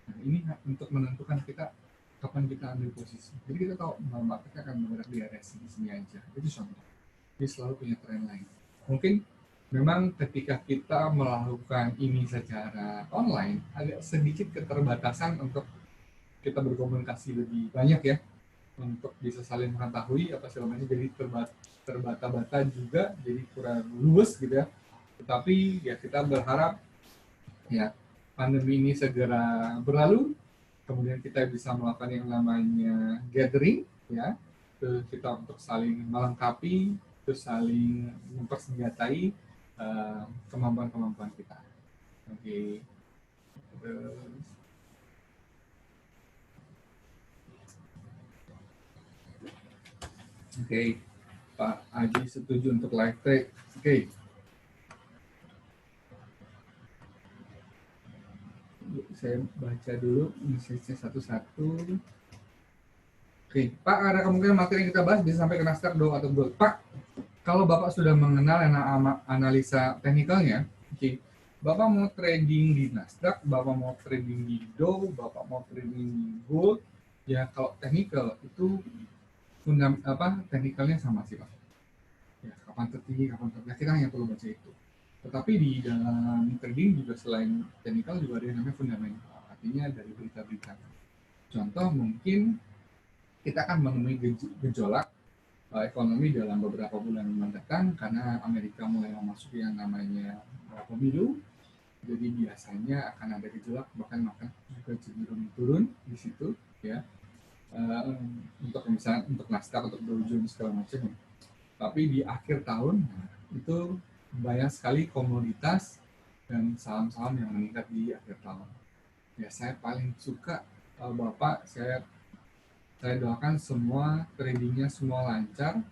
Nah, ini untuk menentukan kita kapan kita ambil posisi. Jadi kita tahu bahwa marketnya akan bergerak di area sini aja. Itu contoh. Jadi selalu punya trend line. Mungkin memang ketika kita melakukan ini secara online agak sedikit keterbatasan untuk kita berkomunikasi lebih banyak ya, untuk bisa saling mengetahui apa segala macam, jadi terbata-bata juga, jadi kurang luwes gitu ya. Tetapi ya kita berharap ya pandemi ini segera berlalu, kemudian kita bisa melakukan yang namanya gathering ya, terus kita untuk saling melengkapi, terus saling mempersenjatai kemampuan-kemampuan kita. Oke. Terus Oke, Pak Aji setuju untuk live trade. Oke. Saya baca dulu message-nya satu-satu. Oke, Pak, ada kemungkinan materi yang kita bahas bisa sampai ke Nasdaq, Dow, atau Gold. Pak, kalau Bapak sudah mengenal analisa teknikalnya, oke, Bapak mau trading di Nasdaq, Bapak mau trading di Dow, Bapak mau trading di Gold, ya kalau teknikal itu teknikalnya sama sih Pak. Ya, kapan tertinggi, kapan tertinggi, kita hanya perlu baca itu. Tetapi di dalam trading juga selain teknikal juga ada yang namanya fundamental, artinya dari berita-berita. Contoh mungkin kita akan menemui gejolak ekonomi dalam beberapa bulan mendatang karena Amerika mulai memasuki yang namanya pemilu. Jadi biasanya akan ada gejolak, bahkan juga cenderung turun di situ ya. Untuk misalnya untuk Nasdaq, untuk Dow Jones segala macam. Tapi di akhir tahun itu banyak sekali komoditas dan saham-saham yang meningkat di akhir tahun. Ya saya paling suka Bapak, saya doakan semua tradingnya semua lancar.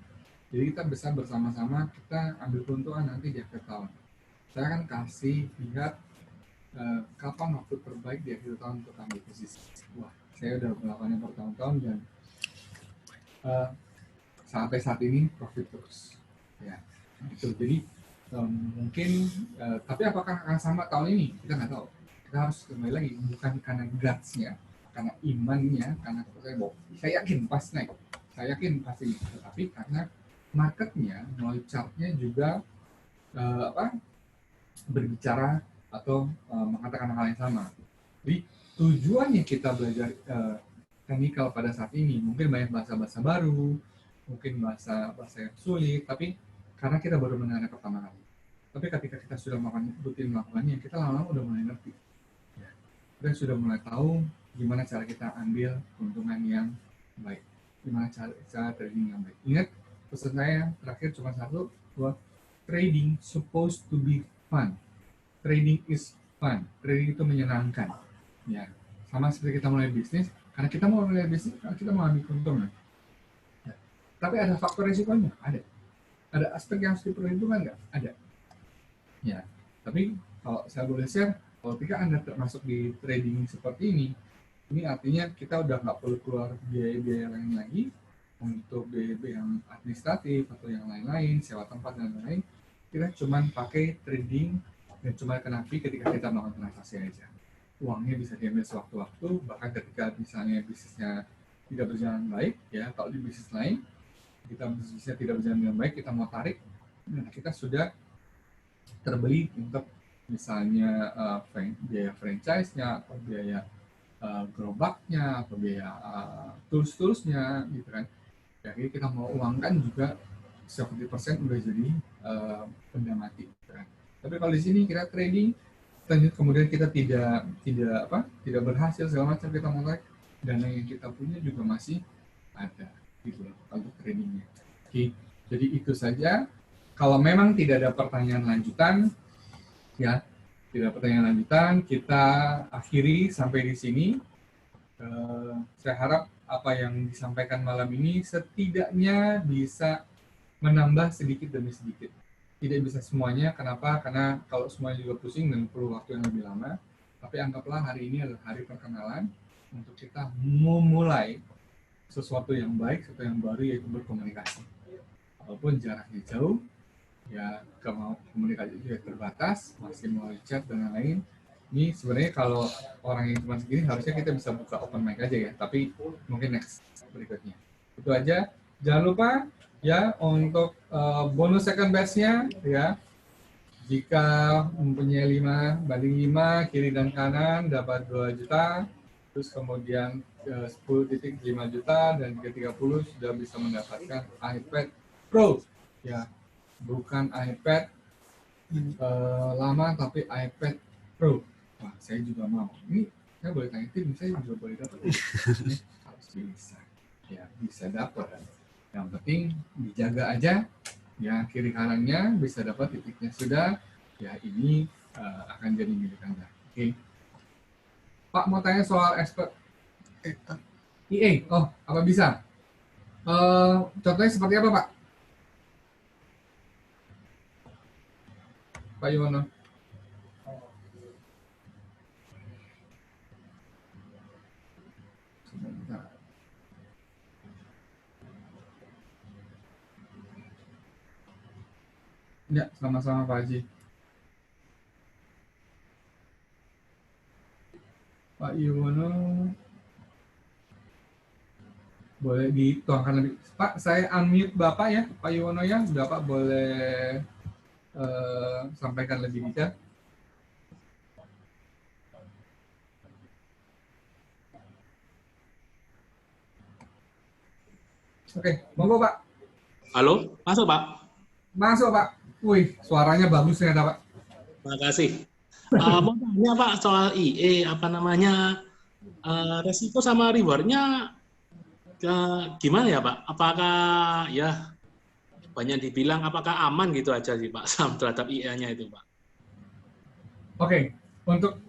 Jadi kita bisa bersama-sama kita ambil keuntungan nanti di akhir tahun. Saya akan kasih lihat kapan waktu terbaik di akhir tahun untuk ambil posisi. Wah, saya udah melakukannya bertahun-tahun dan sampai saat ini profit terus. Ya, itu. Jadi mungkin, tapi apakah akan sama tahun ini? Kita nggak tahu. Kita harus kembali lagi, bukan karena guts-nya, karena imannya, karena saya yakin pasti naik, saya yakin pasti, tetapi karena marketnya melalui chartnya juga berbicara atau mengatakan hal yang sama. Jadi tujuannya kita belajar teknikal pada saat ini mungkin banyak bahasa-bahasa baru, mungkin bahasa yang sulit, tapi karena kita baru mengenal pertama kali. Tapi ketika kita sudah rutin melakukannya, kita lama-lama udah mulai ngerti. Ya. Kita sudah mulai tahu gimana cara kita ambil keuntungan yang baik, gimana cara trading yang baik. Ingat, pesan saya terakhir cuma satu, bahwa trading supposed to be fun. Trading is fun. Trading itu menyenangkan. Ya, sama seperti kita mulai bisnis, karena kita mau mulai bisnis, karena kita mau ambil keuntungan. Ya. Tapi ada faktor risikonya, ada. Ada aspek yang harus diperhitungkan nggak? Ada. Ya, tapi kalau saya boleh share, kalau ketika Anda termasuk di trading seperti ini artinya kita udah nggak perlu keluar biaya-biaya lain lagi untuk biaya yang administratif atau yang lain-lain, sewa tempat dan lain-lain. Kita cuma pakai trading dan cuma kena fee ketika kita melakukan transaksi aja. Uangnya bisa diambil sewaktu-waktu, bahkan ketika misalnya bisnisnya tidak berjalan baik, ya kalau di bisnis lain kita bisnisnya tidak berjalan dengan baik, kita mau tarik, nah kita sudah terbeli untuk misalnya biaya franchise-nya atau biaya gerobaknya atau biaya tools-toolsnya gitu kan. Jadi kita mau uangkan juga 70% udah jadi benda mati gitu kan. Tapi kalau di sini kita trading, kemudian kita tidak berhasil segala macam, kita mau tarik, dana yang kita punya juga masih ada gitu loh untuk tradingnya. Oke, jadi itu saja. Kalau memang tidak ada pertanyaan lanjutan, ya tidak ada pertanyaan lanjutan, kita akhiri sampai di sini. Saya harap apa yang disampaikan malam ini setidaknya bisa menambah sedikit demi sedikit. Tidak bisa semuanya, kenapa? Karena kalau semuanya juga pusing dan perlu waktu yang lebih lama. Tapi anggaplah hari ini adalah hari perkenalan untuk kita memulai sesuatu yang baik, sesuatu yang baru, yaitu berkomunikasi. Walaupun jaraknya jauh, ya komunikasi juga terbatas, masih melalui chat dan lain-lain. Ini sebenarnya kalau orang yang cuma segini harusnya kita bisa buka open mic aja ya, tapi mungkin next berikutnya. Itu aja. Jangan lupa ya untuk bonus second batch-nya ya. Jika mempunyai 5/5 kiri dan kanan dapat 2 juta, terus kemudian 10.5 juta, dan ke 30 sudah bisa mendapatkan iPad Pro ya, bukan iPad lama tapi iPad Pro. Wah, saya juga mau. Ini saya boleh tanya tim, saya juga boleh dapat. Harus bisa. Ya, bisa dapat. Yang penting dijaga aja. Ya, kiri kanannya bisa dapat titiknya sudah. Ya, ini akan jadi milik Anda. Oke. Pak mau tanya soal expert EA. Oh, apa bisa? Contohnya seperti apa, Pak? Pak Yuwono. Ya, sama-sama Pak Haji. Pak Yuwono boleh dituangkan lebih. Pak, saya unmute Bapak ya, Pak Yuwono ya. Bapak boleh sampaikan lebih detail. Oke, monggo Pak. Halo, masuk Pak. Masuk Pak. Wih, suaranya bagus ternyata Pak. Terima kasih. Mau tanya Pak soal IE, apa namanya, resiko sama rewardnya gimana ya Pak? Apakah ya banyak dibilang apakah aman gitu aja sih Pak saham terhadap IE-nya itu Pak? Oke, untuk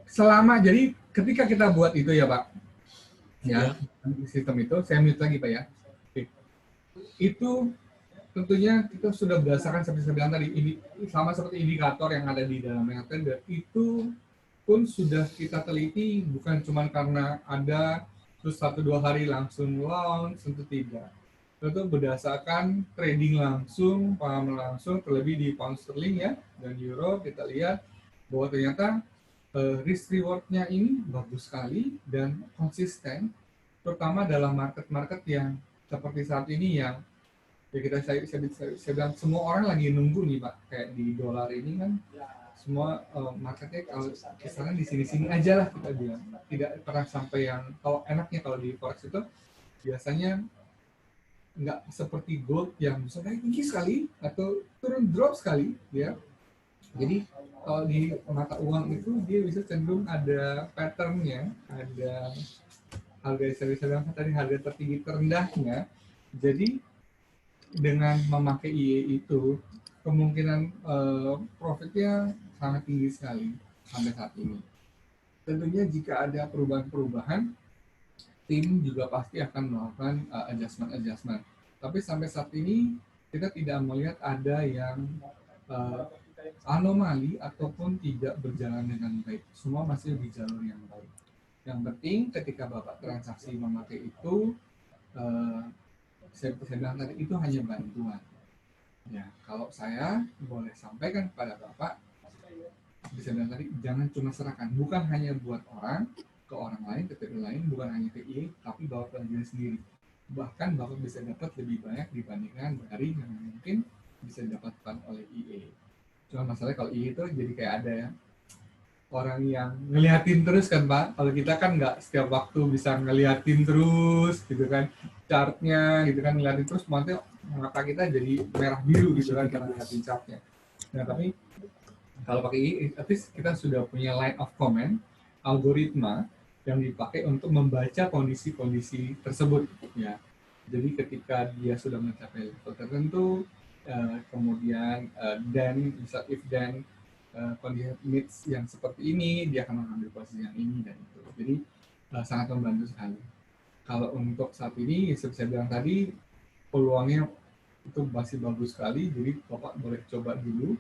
selama, jadi ketika kita buat itu ya Pak, ya, sistem itu, saya mute lagi Pak ya. Oke. Itu tentunya kita sudah berdasarkan seperti saya bilang tadi, ini sama seperti indikator yang ada di dalam trader, itu pun sudah kita teliti, bukan cuma karena ada terus 1-2 hari langsung launch, tentu tidak. Itu berdasarkan trading langsung, paham langsung, terlebih di pound sterling ya, dan euro, kita lihat bahwa ternyata risk reward-nya ini bagus sekali dan konsisten, terutama dalam market-market yang seperti saat ini yang ya saya bilang semua orang lagi nunggu nih Pak, kayak di dolar ini kan semua marketnya kalau kisaran di sini-sini aja lah kita bilang, tidak pernah sampai yang, kalau enaknya kalau di forex itu biasanya nggak seperti gold yang bisa naik tinggi sekali atau turun drop sekali ya. Jadi kalau di mata uang itu dia bisa cenderung ada patternnya, ada harga saya bilang tadi harga tertinggi terendahnya. Jadi dengan memakai IE itu kemungkinan profitnya sangat tinggi sekali sampai saat ini. Tentunya jika ada perubahan-perubahan, tim juga pasti akan melakukan adjustment. Tapi sampai saat ini kita tidak melihat ada yang anomali ataupun tidak berjalan dengan baik. Semua masih di jalur yang baik. Yang penting ketika Bapak transaksi memakai itu, saya bilang tadi, itu hanya bantuan. Ya, kalau saya boleh sampaikan kepada Bapak, bisa bilang tadi, jangan cuma serahkan. Bukan hanya buat orang, ke orang lain, ke trader lain, bukan hanya ke IE, tapi Bapak pelajari sendiri. Bahkan Bapak bisa dapat lebih banyak dibandingkan dari yang mungkin bisa didapatkan oleh IE. Cuma masalahnya kalau IE itu jadi kayak ada ya, orang yang ngeliatin terus kan Pak. Kalau kita kan nggak setiap waktu bisa ngeliatin terus gitu kan, chartnya gitu kan, ngeliatin terus nanti mata kita jadi merah biru gitu kan karena ngeliatin chartnya. Nah tapi kalau pakai IE, at least kita sudah punya line of command, algoritma yang dipakai untuk membaca kondisi-kondisi tersebut ya. Jadi ketika dia sudah mencapai level tertentu, kemudian then bisa if then kondisi needs yang seperti ini, dia akan mengambil posisi yang ini dan itu. Jadi sangat membantu sekali. Kalau untuk saat ini, seperti saya bilang tadi, peluangnya itu masih bagus sekali. Jadi Bapak boleh coba dulu,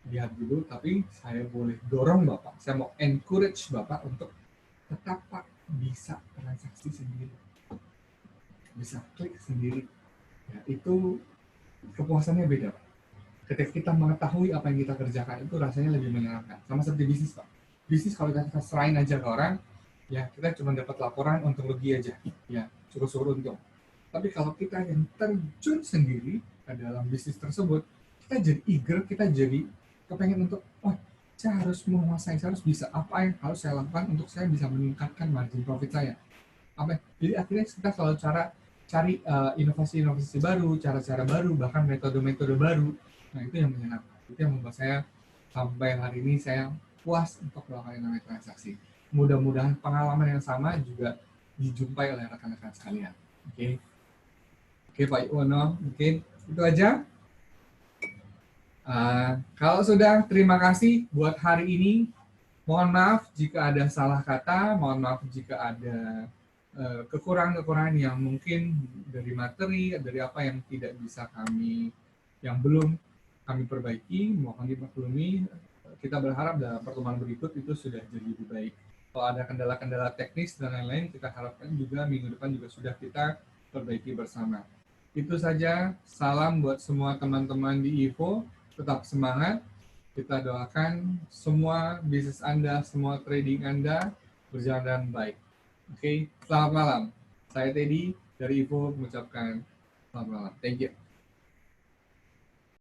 lihat dulu. Tapi saya boleh dorong Bapak, saya mau encourage Bapak untuk tetap Pak bisa transaksi sendiri, bisa klik sendiri. Ya, itu kepuasannya beda Pak. Ketika kita mengetahui apa yang kita kerjakan itu rasanya lebih menyenangkan. Sama seperti bisnis Pak. Bisnis kalau kita serahin aja ke orang, ya kita cuma dapat laporan untung rugi aja, ya syukur-syukur untung. Tapi kalau kita yang terjun sendiri ke dalam bisnis tersebut, kita jadi eager, kita jadi kepengen untuk, oh saya harus menguasai, saya harus bisa apa yang harus saya lakukan untuk saya bisa meningkatkan margin profit saya. Apa? Jadi akhirnya kita selalu cari inovasi-inovasi baru, cara-cara baru, bahkan metode-metode baru. Nah itu yang menyenangkan, itu yang membuat saya sampai hari ini saya puas untuk melakukan namanya transaksi. Mudah-mudahan pengalaman yang sama juga dijumpai oleh rekan-rekan sekalian. Oke, Pak Iwono, mungkin itu aja. Kalau sudah, terima kasih buat hari ini. Mohon maaf jika ada salah kata, mohon maaf jika ada kekurangan-kekurangan yang mungkin dari materi, dari apa yang tidak bisa kami, yang belum kami perbaiki, mohon dimaklumi. Kita berharap dalam pertemuan berikut itu sudah jadi lebih baik. Kalau ada kendala-kendala teknis dan lain-lain, kita harapkan juga minggu depan juga sudah kita perbaiki bersama. Itu saja, salam buat semua teman-teman di IVO, tetap semangat. Kita doakan semua bisnis Anda, semua trading Anda berjalan dengan baik. Oke, selamat malam. Saya Teddy dari IVO mengucapkan selamat malam. Thank you.